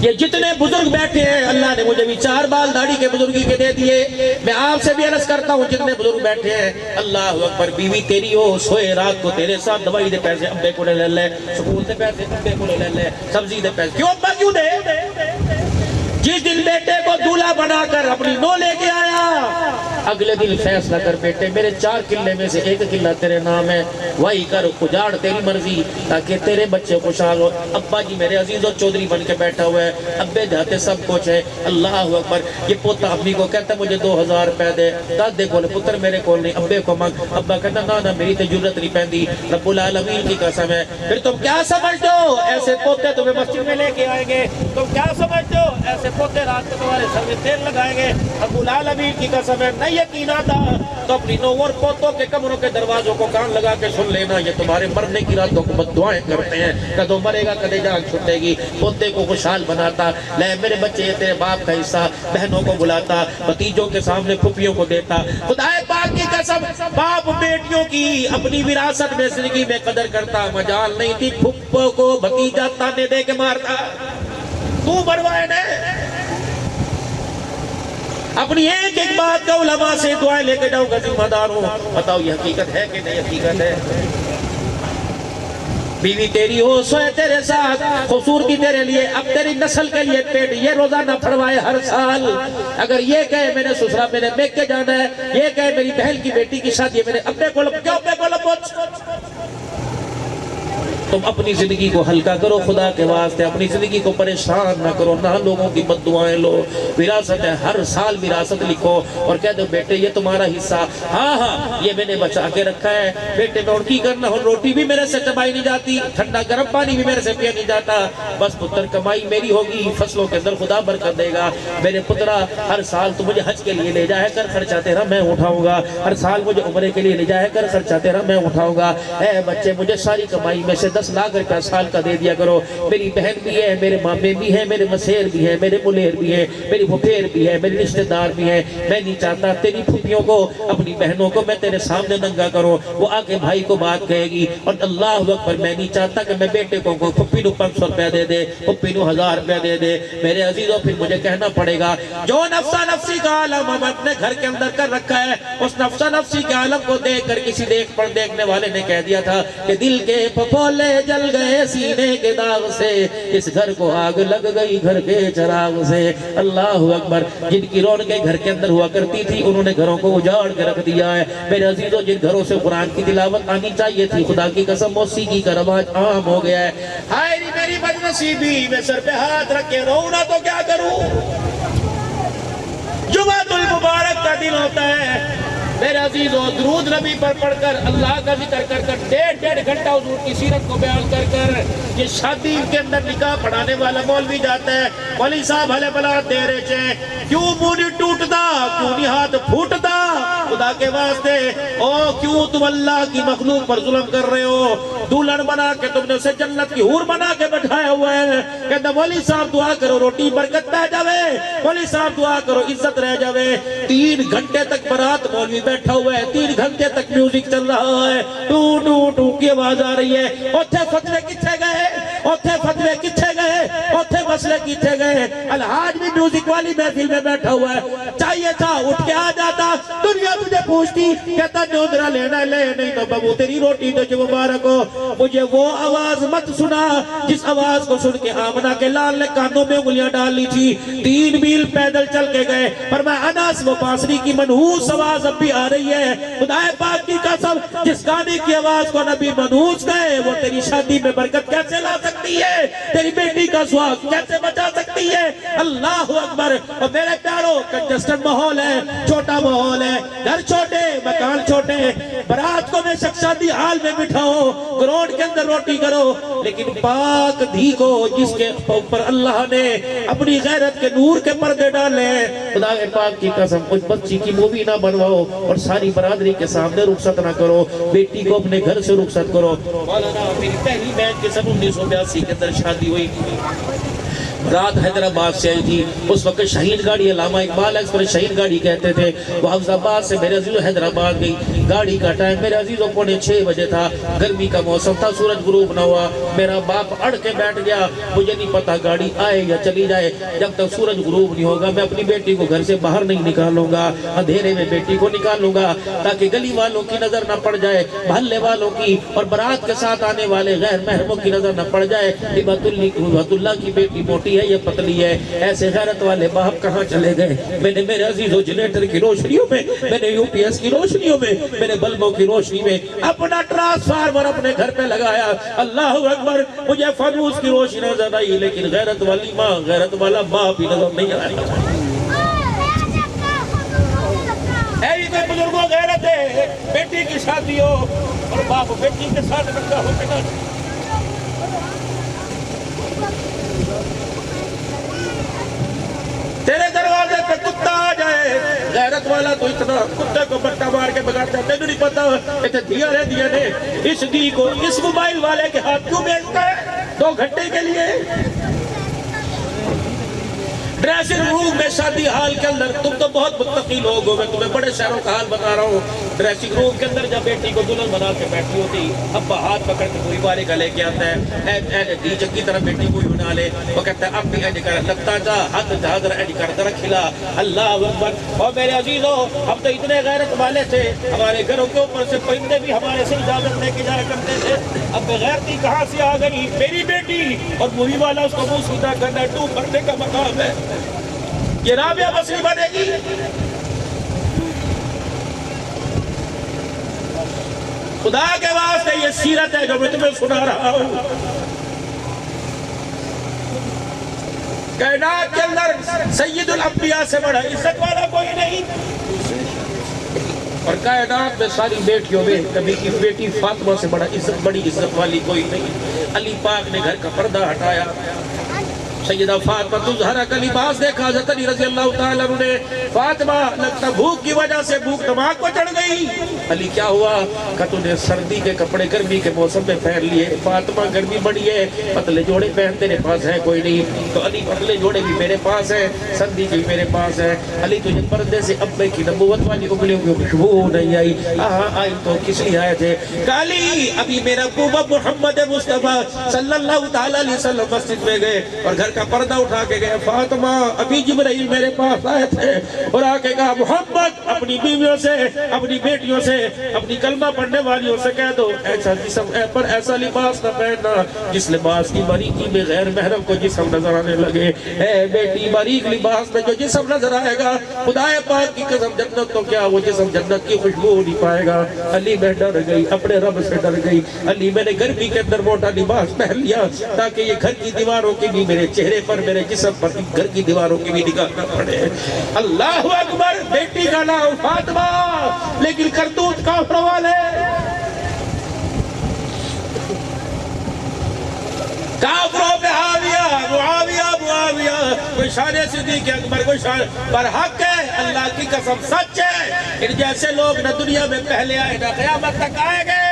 یہ جتنے بزرگ بیٹھے ہیں اللہ نے مجھے بھی 4 بال داڑھی کے بزرگی کے دے دیے. میں آپ سے بھی عرض کرتا ہوں جتنے بزرگ بیٹھے ہیں اللہ اکبر بیوی تیری ہو سوئے رات کو تیرے ساتھ دوائی دے پیسے ابے کو لے لے, سکول دے پیسے ابے کو لے لے, سبزی دے پیسے کیوں ابا کیوں دے. جس دن بیٹے کو دولہا بنا کر اپنی نو لے کے آیا اگلے دن فیصلہ کر بیٹے میرے 4 قلعے میں سے 1 قلعہ تیرے نام ہے, وہی کر اجاڑ تیری مرضی تاکہ تیرے بچے خوشحال ہو. ابا جی میرے عزیز و چودھری بن کے بیٹھا ہوا ہے, ابے جاتے سب کچھ ہے. اللہ اکبر. یہ پوتا امی کو کہتا مجھے 2000 روپے دے, دادے کو پتر میرے کو نہیں, ابے کو مانگ. ابا کہتا نا میری تو ضرورت نہیں پہنتی, رب العالمین کی قسم ہے. پھر تم کیا سمجھتے ہو ایسے پوتے تمہیں مسجد میں لے کے آئیں گے, تم کیا سمجھتے ہو ایسے پوتے رات کو تمہارے سر میں تیل لگائیں گے. رب العالمین کی قسم ہے نہیں یقین آتا تو اپنی نو اور پوتوں کے کمروں کے دروازوں کو کان لگا کے سن لینا, یہ تمہارے مرنے کی راتوں کو بد دعائیں کرتے ہیں. کدو مرے گا کدے جان چھٹے گی. پوتے کو خوشحال بناتا, لے میرے بچے یہ تیرے باپ کا حصہ, بہنوں کو بلاتا, بھتیجوں کے سامنے پھپھیوں کو دیتا. خدا پاک کی قسم باپ بیٹیوں کی اپنی وراثت میں زندگی میں قدر کرتا. مجال نہیں تھی پھپھو کو بھتیجا تانے دے کے مارتا. تو بروائے نے اپنی ایک ایک بات کا علماء سے دعائیں لے کے جاؤ گا ذمہ دار ہوں. بتاؤ یہ حقیقت ہے کہ نہیں حقیقت ہے. بیوی تیری ہو سوئے تیرے ساتھ, خوبصورتی تیرے لیے, اب تیری نسل کے لیے پیٹ یہ روزانہ پھڑوائے ہر سال. اگر یہ کہے میں نے سسرا میں نے میک کے جانا ہے, یہ کہے میری بہن کی بیٹی کی شادی ہے میں نے ابے کو کیوں ابے کو لپوچ. تم اپنی زندگی کو ہلکا کرو خدا کے واسطے, اپنی زندگی کو پریشان نہ کرو, نہ لوگوں کی بد دعائیں لو. وراثت ہے, ہر سال وراثت لکھو اور کہہ دو بیٹے یہ تمہارا حصہ, ہاں یہ میں نے بچا کے رکھا ہے. بیٹے میں اور کی کرنا ہو, روٹی بھی میرے سے چبائی نہیں جاتی, ٹھنڈا گرم پانی بھی میرے سے پیا نہیں جاتا. بس پتر کمائی میری ہوگی, فصلوں کے اندر خدا برکت دے گا. میرے پترا ہر سال تو مجھے حج کے لیے لے جائے کر, خرچہ تیرا میں اٹھاؤں گا. ہر سال مجھے عمرے کے لیے لے جائے کر, خرچہ تیرا میں اٹھاؤں گا. اے بچے مجھے ساری کمائی میں سے 10 لاکھ روپے سال کا دے دیا کرو. میری بہن بھی ہے, میرے مامے بھی ہیں, میرے مسیر بھی ہیں, میرے ملیر بھی ہیں, میری پھپھیر بھی ہے, میرے رشتہ دار بھی ہیں. میں نہیں چاہتا تیری پھپھیوں کو اپنی بہنوں کو میں تیرے سامنے ننگا کروں. وہ آگے بھائی کو بات کہے گی اور اللہ اکبر میں نہیں چاہتا کہ میں بیٹے کو پھپھی نو 500 روپے دے دے, پھپھی نو 1000 روپے دے دے. میرے عزیزوں پھر مجھے کہنا پڑے گا جو نفسا نفسی کا عالم ہم اپنے گھر کے اندر کر رکھا ہے, اس نفسا نفسی کے عالم کو دیکھ کر کسی دیکھنے والے نے کہہ دیا تھا کہ دل کے پھپھولے جل گئے سینے کے داغ سے, اس گھر کو آگ لگ گئی گھر کے چراغ سے. اللہ اکبر. جن کی رونقیں گھر کے اندر ہوا کرتی تھی انہوں نے گھروں کو اجاڑ کے رکھ دیا ہے. میرے عزیزوں جن گھروں سے قرآن کی تلاوت آنی چاہیے تھی خدا کی قسم موسیقی کا رواج عام ہو گیا ہے. ہائے میری بدنصیبی, میں سر پہ ہاتھ رکھ کے روؤں نہ تو کیا کروں. جمعۃ المبارک کا دن ہوتا ہے میرے عزیزوں, درود نبی پر پڑھ کر اللہ کا ذکر کر کر 1.5 گھنٹہ حضور کی سیرت کو بیان کر کر یہ شادی کے اندر نکاح پڑھانے والا مولوی جاتا ہے. مولوی صاحب بھلے بلا تیرے چے کیوں منہ نہیں ٹوٹتا, کیوں نہیں ہاتھ پھوٹتا خدا کے واسطے, او کیوں تم اللہ کی مخلوق پر ظلم کر رہے ہو. دلہن بنا کے تم نے اسے جنت کی حور بنا کے بٹھایا ہوا ہے. کہتا مولوی صاحب دعا کرو روٹی برکت پہ جاوے, مولوی صاحب دعا کرو عزت رہ جاوے. 3 گھنٹے تک برات مولوی بیٹھا ہوا ہے, 3 گھنٹے تک میوزک چل رہا ہے, ٹو ٹو ٹو کی آواز آ رہی ہے. اوتھے فتوے کتھے گئے, اوتھے فتوے کتھے گئے, اوتھے مسئلے کتھے گئے. الحاج بھی میوزک والی محفل میں بیٹھا ہوا ہے, چاہیے تھا اٹھ کے آ جاتا, دنیا تجھے پوچھتی, کہتا نودرا لینا لے, نہیں تو بابو تیری روٹی تو جو مبارک ہو. مجھے وہ آواز مت سنا جس آواز کو سن کے آمنہ کے لال نے کانوں میں انگلیاں ڈال لی تھی. 3 میل پیدل چل کے گئے, پر میں انس و پاسری کی منحوس آواز اب بھی آ رہی ہے. خدا پاک کی قسم جس گانے کی آواز کو نبی منحوس گئے وہ تیری شادی میں برکت کیسے لا سکتی ہے, تیری بیٹی کا سواگ کیسے بچا سکتی ہے. اللہ اکبر. اور میرے پیاروں کنجسٹڈ ماحول ہے, چھوٹا ماحول ہے, گھر چھوٹے مکان چھوٹے, برات کو میں شادی حال میں بٹھاؤ, گراؤنڈ کے اندر روٹی کرو, لیکن پاک دھی کو جس کے اوپر اللہ نے اپنی غیرت کے نور کے پردے ڈالے ہیں, خدا پاک کی قسم اس بچی کی مووی نہ بنواؤ اور ساری برادری کے سامنے رخصت نہ کرو. بیٹی کو اپنے گھر سے رخصت کرو. مولانا میری پہلی بہن کے سن 1982 کے اندر شادی ہوئی, رات حیدرآباد سے آئی تھی. اس وقت شہین گاڑی علامہ اقبال ایکسپریس شہین گاڑی کہتے تھے. وہ حفظ آباد سے میرے عزیز حیدرآباد گئی. گاڑی کا ٹائم میرے عزیزوں 5:45 بجے تھا، گرمی کا موسم تھا، سورج غروب نہ ہوا، میرا باپ اڑ کے بیٹھ گیا، مجھے نہیں پتا گاڑی آئے یا چلی جائے، جب تک سورج غروب نہیں ہوگا میں اپنی بیٹی کو گھر سے باہر نہیں نکالوں گا، اندھیرے میں بیٹی کو نکالوں گا تاکہ گلی والوں کی نظر نہ پڑ جائے، محلے والوں کی اور بارات کے ساتھ آنے والے غیر محرموں کی نظر نہ پڑ جائے۔ ہبت اللہ کی بیٹی موٹی ہے یا پتلی ہے، ایسے غیرت والے باپ کہاں چلے گئے؟ میں نے میرے عزیزوں جنریٹر کی روشنیوں میں، میں نے یو پی ایس کی روشنیوں میں، میں نے بلبوں کی روشنی میں اپنا ٹرانسفارمر اپنے گھر پہ لگایا۔ اللہ اکبر، مجھے فانوس کی روشنی نظر آئی لیکن غیرت والی ماں، غیرت والا باپ ہی نظر نہیں آیا۔ ایسی کوئی بزرگوں غیرت ہے، بیٹی کی شادی ہو اور باپ بیٹی کے ساتھ رکھا ہو کے نہ تیرے دروازے پہ کتا آ جائے، غیرت والا تو اتنا کتے کو بٹا مار کے بگاڑتا ہے، تینوں نہیں پتا اتنے دیا رہ دیا نے اس دی کو اس موبائل والے کے ہاتھ کیوں بیچتا ہے 2 گھنٹے کے لیے؟ ڈریسنگ روم میں شادی حال کے اندر تم تو بہت متقی لوگ ہو، میں تمہیں بڑے شہروں کا حال بتا رہا ہوں۔ ڈریسنگ روم کے اندر جب بیٹی کو دلہن بنا کے بیٹھی ہوتی، ابا ہاتھ پکڑ کے پوری والے کا لے کے آتا ہے، اے ڈی چکی طرح بیٹی کو بنا لے، وہ کہتا ہے اب بھی ایڈ کر لگتا جا حد جہاں ایڈ کر در کھلا۔ اللہ اکبر۔ اور میرے عزیزوں، ہم تو اتنے غیرت والے تھے، ہمارے گھروں کے اوپر سے پرندے بھی ہمارے سے اجازت لے کے جایا کرتے تھے، اب بغیرتی کہاں سے آ گئی؟ میری بیٹی اور مووی والا اس کو منہ سیدھا کرنا ٹو بھرنے کا مقام ہے، یہ رابعہ مسئلہ بنے گی؟ خدا کے واسطے یہ سیرت ہے جو میں تمہیں سنا رہا ہوں۔ کائنات کے اندر سید الانبیاء سے بڑا عزت والا کوئی نہیں، اور کائنات میں ساری بیٹیوں میں کبھی کی بیٹی فاطمہ سے بڑی عزت والی کوئی نہیں۔ علی پاک نے گھر کا پردہ ہٹایا، سیدہ فاطمہ الزہرا کا لباس دیکھا، حضرت علی رضی اللہ تعالیٰ عنہ نے فاطمہ لگتا بھوک کی وجہ سے بھوک دماغ کو چڑھ گئی۔ علی کیا ہوا؟ کہ تو نے سردی کے کپڑے گرمی کے موسم میں پہن لیے، فاطمہ گرمی بڑی ہے، پتلے جوڑے پہن تیرے پاس ہے کوئی نہیں، تو علی پتلے جوڑے بھی میرے پاس ہیں، سردی کی میرے پاس ہے۔ علی تجھے پردے سے ابے کی نبوت والی انگلیوں کی خوشبو نہیں آئی؟ آئی تو کس لیے آئے تھے؟ کہ علی ابھی میرا ابو محمد مصطفیٰ صلی اللہ تعالیٰ علیہ وسلم مسجد میں گئے اور گھر کا پردہ اٹھا کے گئے، فاطمہ ابھی جبرائیل میرے پاس آئے تھے اور آ کے کہا محمد اپنی بیویوں سے، اپنی بیٹیوں سے، اپنی کلمہ پڑھنے والیوں سے کہہ دو ایسا جسم پر ایسا لباس نہ پہننا جس لباس کی باریکی میں غیر محرم کو جسم نظر آنے لگے۔ اے بیٹی، باریک لباس میں جو جسم نظر آئے گا، خدا پاک کی قسم جنت تو کیا وہ جسم جنت کی خوشبو نہیں پائے گا۔ علی میں ڈر گئی، اپنے رب سے ڈر گئی۔ علی میں نے گرمی کے اندر موٹا لباس پہن لیا تاکہ یہ گھر کی دیواروں کی بھی میرے چہرے پر، میرے جسم پر، گھر کی دیواروں کی بھی نگاہ نہ پڑے۔ اللہ اکبر۔ بیٹی کا نام فاطمہ، لیکن کرتوت کافر والے، کافروں پہ معاویہ، کوئی شان صدیق اکبر، کوئی شان پر حق ہے، اللہ کی قسم سچ ہے، ان جیسے لوگ نہ دنیا میں پہلے آئے نہ قیامت تک آئے گے۔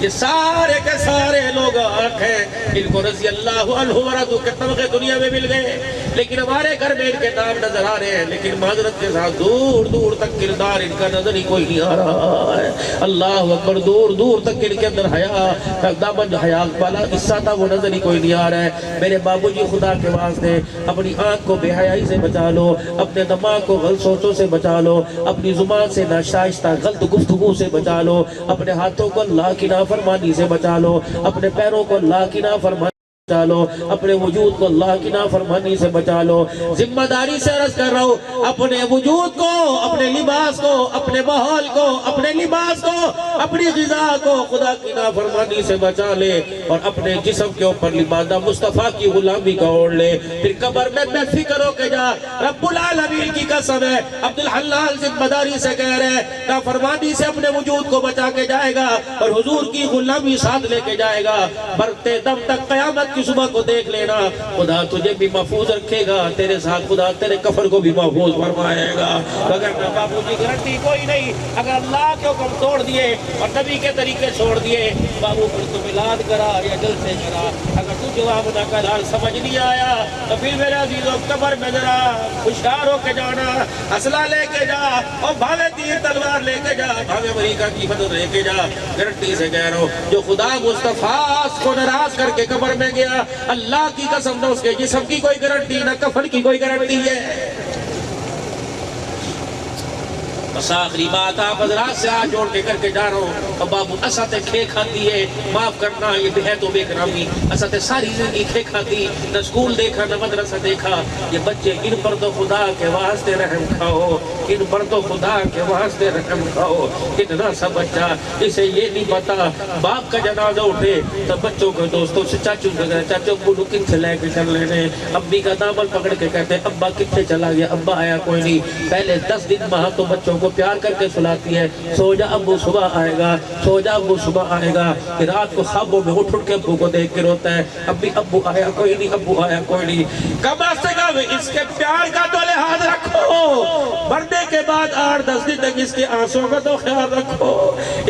یہ سارے کے سارے لوگ آنکھ ہیں، ان کو رضی اللہ عنہ ورضوا کے طبقے دنیا میں مل گئے، لیکن ہمارے گھر میں ان کے نام نظر آ رہے ہیں، لیکن معذرت کے ساتھ دور دور تک کردار ان کا نظر ہی کوئی نہیں آ رہا ہے۔ اللہ اکبر۔ دور دور تک ان کے اندر حیا، دامن حیا والا قصہ تھا، وہ نظر ہی کوئی نہیں آ رہا ہے۔ میرے بابو جی، خدا کے واسطے اپنی آنکھ کو بے حیائی سے بچا لو، اپنے دماغ کو غلط سوچوں سے بچا لو، اپنی زبان سے ناشائستہ غلط گفتگو سے بچا لو، اپنے ہاتھوں کو اللہ کی نافرمانی سے بچا لو، اپنے پیروں کو اللہ کی نافرمانی بچا لو، اپنے وجود کو اللہ کی نافرمانی سے بچا لو۔ ذمہ داری سے عرض کر رہا ہوں، اپنے وجود کو، اپنے لباس کو، اپنے ماحول کو، اپنے لباس کو، اپنی غذا کو خدا کی نافرمانی سے بچا لے، اور اپنے جسم کے اوپر لبادہ مصطفیٰ کی غلامی کا اوڑھ لے۔ پھر قبر میں بے فکر ہو کے جا، رب العالمین کی قسم ہے، عبدالحلال ذمہ داری سے کہہ رہے ہیں، نافرمانی سے اپنے وجود کو بچا کے جائے گا اور حضور کی غلامی ساتھ لے کے جائے گا، مرتے دم تک قیامت کی کی صبح کو دیکھ لینا، خدا تجھے بھی محفوظ رکھے گا، تیرے ساتھ خدا تیرے کفر کو بھی محفوظ فرمائے گا۔ اگر بابو جی گارنٹی کوئی نہیں، اگر اللہ کے حکم توڑ دیے اور نبی کے طریقے چھوڑ دیے، بابو پھر تو میلاد کرا یا جلسے کرا، اگر تو جواب نہ کرا سمجھ نہیں آیا تو پھر میرے عزیزوں قبر میں ذرا ہوشیار ہو کے جانا، اسلحہ لے کے جا اور بھاوے تیر تلوار لے کے جا، بھاوے امریکہ کی مدد لے کے جا۔ گارنٹی سے کہہ رہا ہوں، جو خدا مصطفیٰ کو ناراض کر کے قبر میں گیا، اللہ کی قسم نہ اس کے جسم کی کوئی گارنٹی نہ کفن کی کوئی گارنٹی ہے۔ بس آخری بات آپ حضرات سے آج جوڑ کے کر کے جا رہا ہوں، اور بابو اساتِ کھے کھاتی ہے، معاف کرنا یہ ہے تو بے کرامی، اساتِ ساری زندگی کھے کھاتی، نہ اسکول دیکھا نہ مدرسہ دیکھا۔ یہ بچے ان پر تو خدا کے واسطے رحم کھاؤ، ان پر تو خدا کے واسطے رحم کھاؤ۔ کتنا سا بچہ اسے یہ نہیں پتا باپ کا جنازہ اٹھے تو بچوں کے دوستوں سے چاچو بولو کتنے لے کے چل لینے، ابی کا دامن پکڑ کے کہتے ابا کتنے چلا گیا، ابا آیا کوئی نہیں۔ پہلے 10 دن ماں تو بچوں کو پیار کر کے سلاتی ہے، سو جا ابو صبح آئے گا، سو جا ابو صبح آئے گا، کہ رات کو خوابوں میں اٹھ کے ابو کو دیکھ کے روتا ہے، ابو آیا کوئی نہیں، ابو آیا کوئی نہیں۔ کم از کم اس کے پیار کا تو لحاظ رکھو، مرنے کے بعد 8-10 دن تک اس کے آنسوں کا تو خیال رکھو،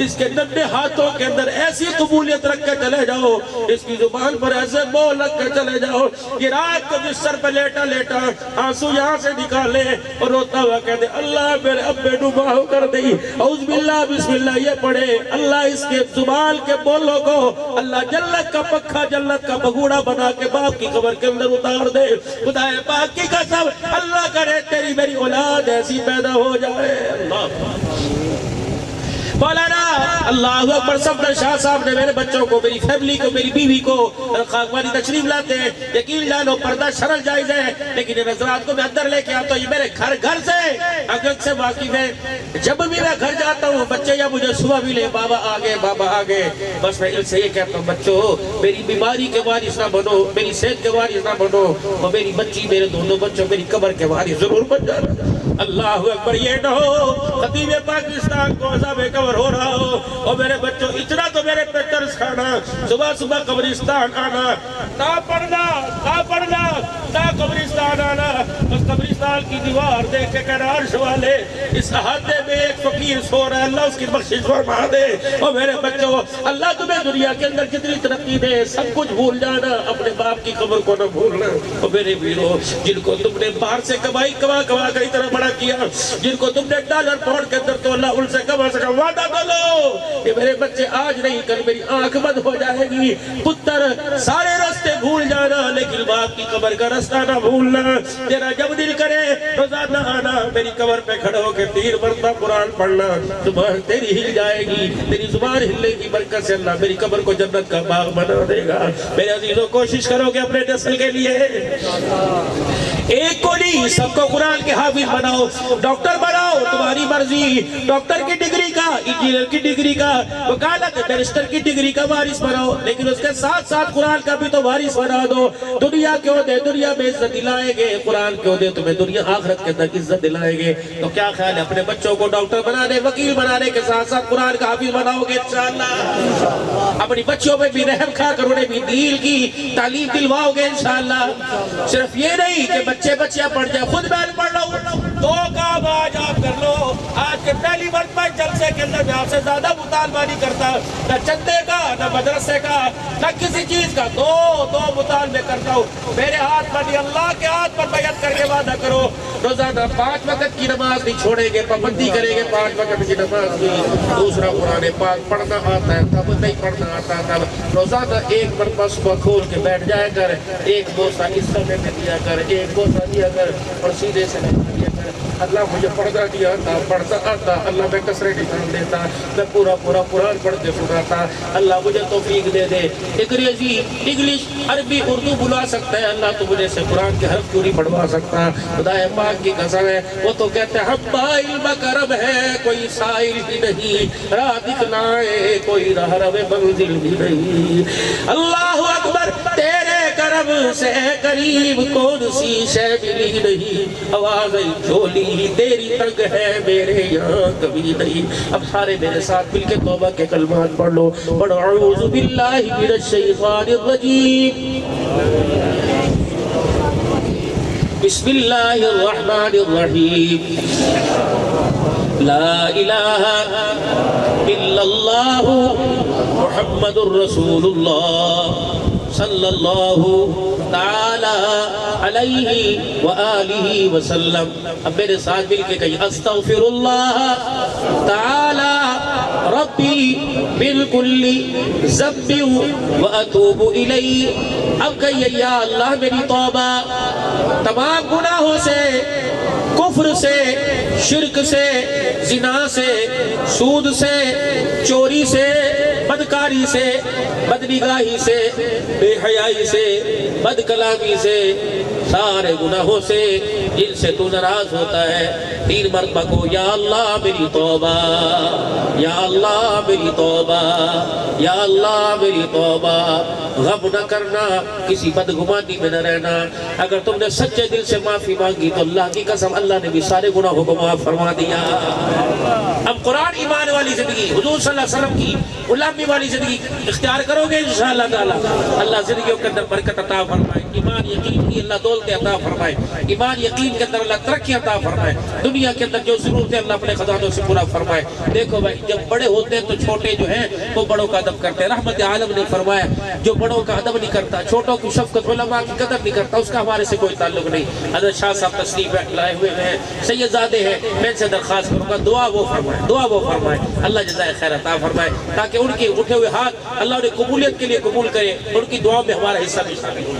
اس کے ننھے ہاتھوں کے اندر ایسی قبولیت رکھ کے چلے جاؤ، اس کی زبان پر ایسے بول رکھ کے چلے جاؤ کہ رات کو جس سر پہ لیٹا لیٹا آنسو یہاں سے نکالے اور روتا ہوا کہتے اللہ میرے ابے ڈوبا ہو کر دی، اعوذ باللہ بسم اللہ یہ پڑھے، اللہ اس کے زبان کے بولوں کو اللہ جنت کا پکھا جنت کا بگوڑا بنا کے باپ کی قبر کے اندر اتار دے۔ خدا پاک کی قسم اللہ کرے تیری میری اولاد ایسی پیدا ہو جائے۔ اللہ مولانا اللہ اکبر صفدر شاہ صاحب نے میرے بچوں کو، میری فیملی کو، میری بیوی کو خاکوانی تشریف لاتے ہیں، یقین جانو پردہ شرل جائز ہے، لیکن یہ نظرات کو میں اندر لے کے آتا ہوں، یہ میرے گھر سے اگرچہ سے واقف ہے۔ جب بھی میں گھر جاتا ہوں بچے یا مجھے صبح بھی لے بابا آگے بابا آگے، بس میں ان سے یہ کہتا ہوں بچوں میری بیماری کے وارث نہ بنو، میری صحت کے وارث نہ بنو، اور میری بچی میرے دونوں بچوں میری قبر کے وارث ضرور بن جانا۔ اللہ اکبر، یہ نہ ہو خطیب پاکستان کو عذاب قبر ہو رہا ہو اور میرے بچوں اتنا تو میرے پہ ترس کھانا، صبح صبح قبرستان آنا، نہ پڑھنا نہ قبرستان آنا، اس قبرستان کی دیوار دیکھ کے کہنا عرش والے اس احاطے میں ایک فقیر سو رہا ہے، اللہ اس کی بخشش فرما دے۔ اور میرے بچوں اللہ تمہیں دنیا کے اندر کتنی ترقی دے، سب کچھ بھول جانا، اپنے باپ کی قبر کو نہ بھولنا۔ اور میرے ویرو جن کو تم نے باہر سے کما کر اتنا بڑا کیا، جن کو تم نے ڈالر پاؤنڈ کے اندر تو اللہ ان سے کم از کم وعدہ کرو کہ میرے بچے آج نہیں کل میری آنکھ بند ہو جائے گی، پتر سارے راستے بھول جانا لیکن باپ کی قبر کا راستہ نہ بھولنا، تیرا جب دل کرے روزانہ آنا، میری قبر پہ کھڑے ہو کے 3 مرتبہ قرآن پڑھنا، زبان تیری ہل جائے گی، تیری زبان ہلنے کی برکت سے اللہ میری قبر کو جنت کا باغ بنا دے گا۔ میرے عزیزوں کوشش کرو کہ اپنے نسل کے لیے ایک کو نہیں سب کو قرآن کے حافظ بناؤ، ڈاکٹر بناؤ تمہاری مرضی، ڈاکٹر کی ڈگری کا، انجینئر کی ڈگری کا، وکالت بیرسٹر کی ڈگری کا وارث بناؤ، لیکن اس کے ساتھ ساتھ قرآن کا بھی تو وارث بنا دو۔ دنیا کیوں دے دنیا میں عزت دلائیں گے، قرآن کیوں دے تمہیں دنیا آخرت کے اندر عزت دلائیں گے۔ تو کیا خیال ہے اپنے بچوں کو ڈاکٹر بنانے وکیل بنانے کے ساتھ ساتھ قرآن کا حافظ بناؤ گے انشاءاللہ؟ اپنی بچوں میں بھی رحم کھا کر انہیں بھی دین کی تعلیم دلواؤ گے انشاءاللہ؟ صرف یہ نہیں کہ بچیاں پڑھ جائے، خود میں پڑھ لو، 2 کام آج آپ کر لو۔ آج کے پہلی مرتبہ جلسے کے اندر میں آپ سے زیادہ مطالبہ نہیں کرتا، نہ چندے کا نہ مدرسے کا نہ کسی چیز کا، 2 مطالبے کرتا ہوں۔ میرے ہاتھ پر نہیں اللہ کے ہاتھ پر بیعت کر کے وعدہ کرو روزانہ 5 وقت کی نماز نہیں چھوڑیں گے، پابندی کریں گے 5 وقت کی نماز کی۔ دوسرا قرآن پاک پڑھنا آتا ہے تب نہیں پڑھنا آتا تب روزانہ 1 مرتبہ صبح کھول کے بیٹھ جائے کر، 1 بوسہ اس سمے میں دیا کر، 1 بوسہ دیا کر اور سیدھے سے دیا کر۔ اللہ مجھے پڑھنا نہیں آتا، پڑھتا آتا، اللہ میں کسرے نکال دیتا، میں پورا قرآن پڑھتے سناتا، اللہ مجھے توفیق دے دے۔ انگریزی انگلش عربی اردو بلا سکتا ہے اللہ، تو مجھے سے قرآن کے حرف کیوں نہیں پڑھوا سکتا؟ خدا پاک کی قسم ہے، وہ تو کہتے ہیں ہم علم کرم ہے کوئی سائل ہی نہیں، راہ دکھلائے کوئی راہ رو منزل بھی نہیں۔ اللہ اکبر، تیرے کرم رب سے قریب کون سی شے ملی نہیں، آواز جھولی تیری تنگ ہے میرے یہاں کبھی نہیں۔ اب سارے میرے ساتھ مل کے توبہ کے کلمات پڑھ لو، پڑھو اعوذ باللہ من الشیطان الرجیم، بسم اللہ الرحمن الرحیم، لا الہ الا اللہ محمد الرسول اللہ صلی اللہ تعالی علیہ وآلہ وسلم۔ اب میرے ساتھ مل کے کہیں استغفر اللہ تعالی ربی من کل ذنب واتوب الیہ۔ اب کہیے یا اللہ میری توبہ تمام گناہوں سے، کفر سے، شرک سے، زنا سے، سود سے، چوری سے، بدکاری سے، بدنگاہی سے، بے حیائی سے، بد کلامی سے، سارے گناہوں سے جن سے تو ناراض ہوتا ہے۔ 3 مرتبہ کو یا اللہ میری توبہ، یا اللہ میری توبہ، یا اللہ میری توبہ۔ غم نہ کرنا، کسی بدگمانی میں نہ رہنا۔ اگر تم نے سچے دل سے معافی مانگی تو اللہ کی قسم اللہ نے بھی سارے گناہوں کو معاف فرما دیا۔ اب قرآن ایمان والی زندگی، حضور صلی اللہ علیہ وسلم کی غلامی والی زندگی اختیار کرو گے انشاءاللہ تعالی، اللہ زندگیوں کے اندر برکت عطا فرمائے، ایمان یقین کی اللہ دولت عطا فرمائے، ایمان یقین کے اندر اللہ ترقی عطا فرمائے، دنیا کے اندر جو ضرورت ہے اللہ اپنے خزانوں سے پورا فرمائے۔ دیکھو بھائی جب بڑے ہوتے ہیں تو چھوٹے جو ہیں وہ بڑوں کا ادب کرتے ہیں۔ رحمت عالم نے فرمایا جو بڑوں کا ادب نہیں کرتا، چھوٹوں کی شفقت، علماء کی قدر نہیں کرتا، اس کا ہمارے سے کوئی تعلق نہیں۔ حضرت شاہ صاحب تشریف لائے ہوئے ہیں، سیدزادے ہیں، میں ان سے درخواست کروں گا دعا وہ فرمائے، دعا وہ فرمائے، اللہ جزائے خیر عطا فرمائے، تاکہ ان کے اٹھے ہوئے ہاتھ اللہ انہیں قبولیت کے لیے قبول کرے، ان کی دعاؤں میں ہمارا حصہ بھی شامل ہو۔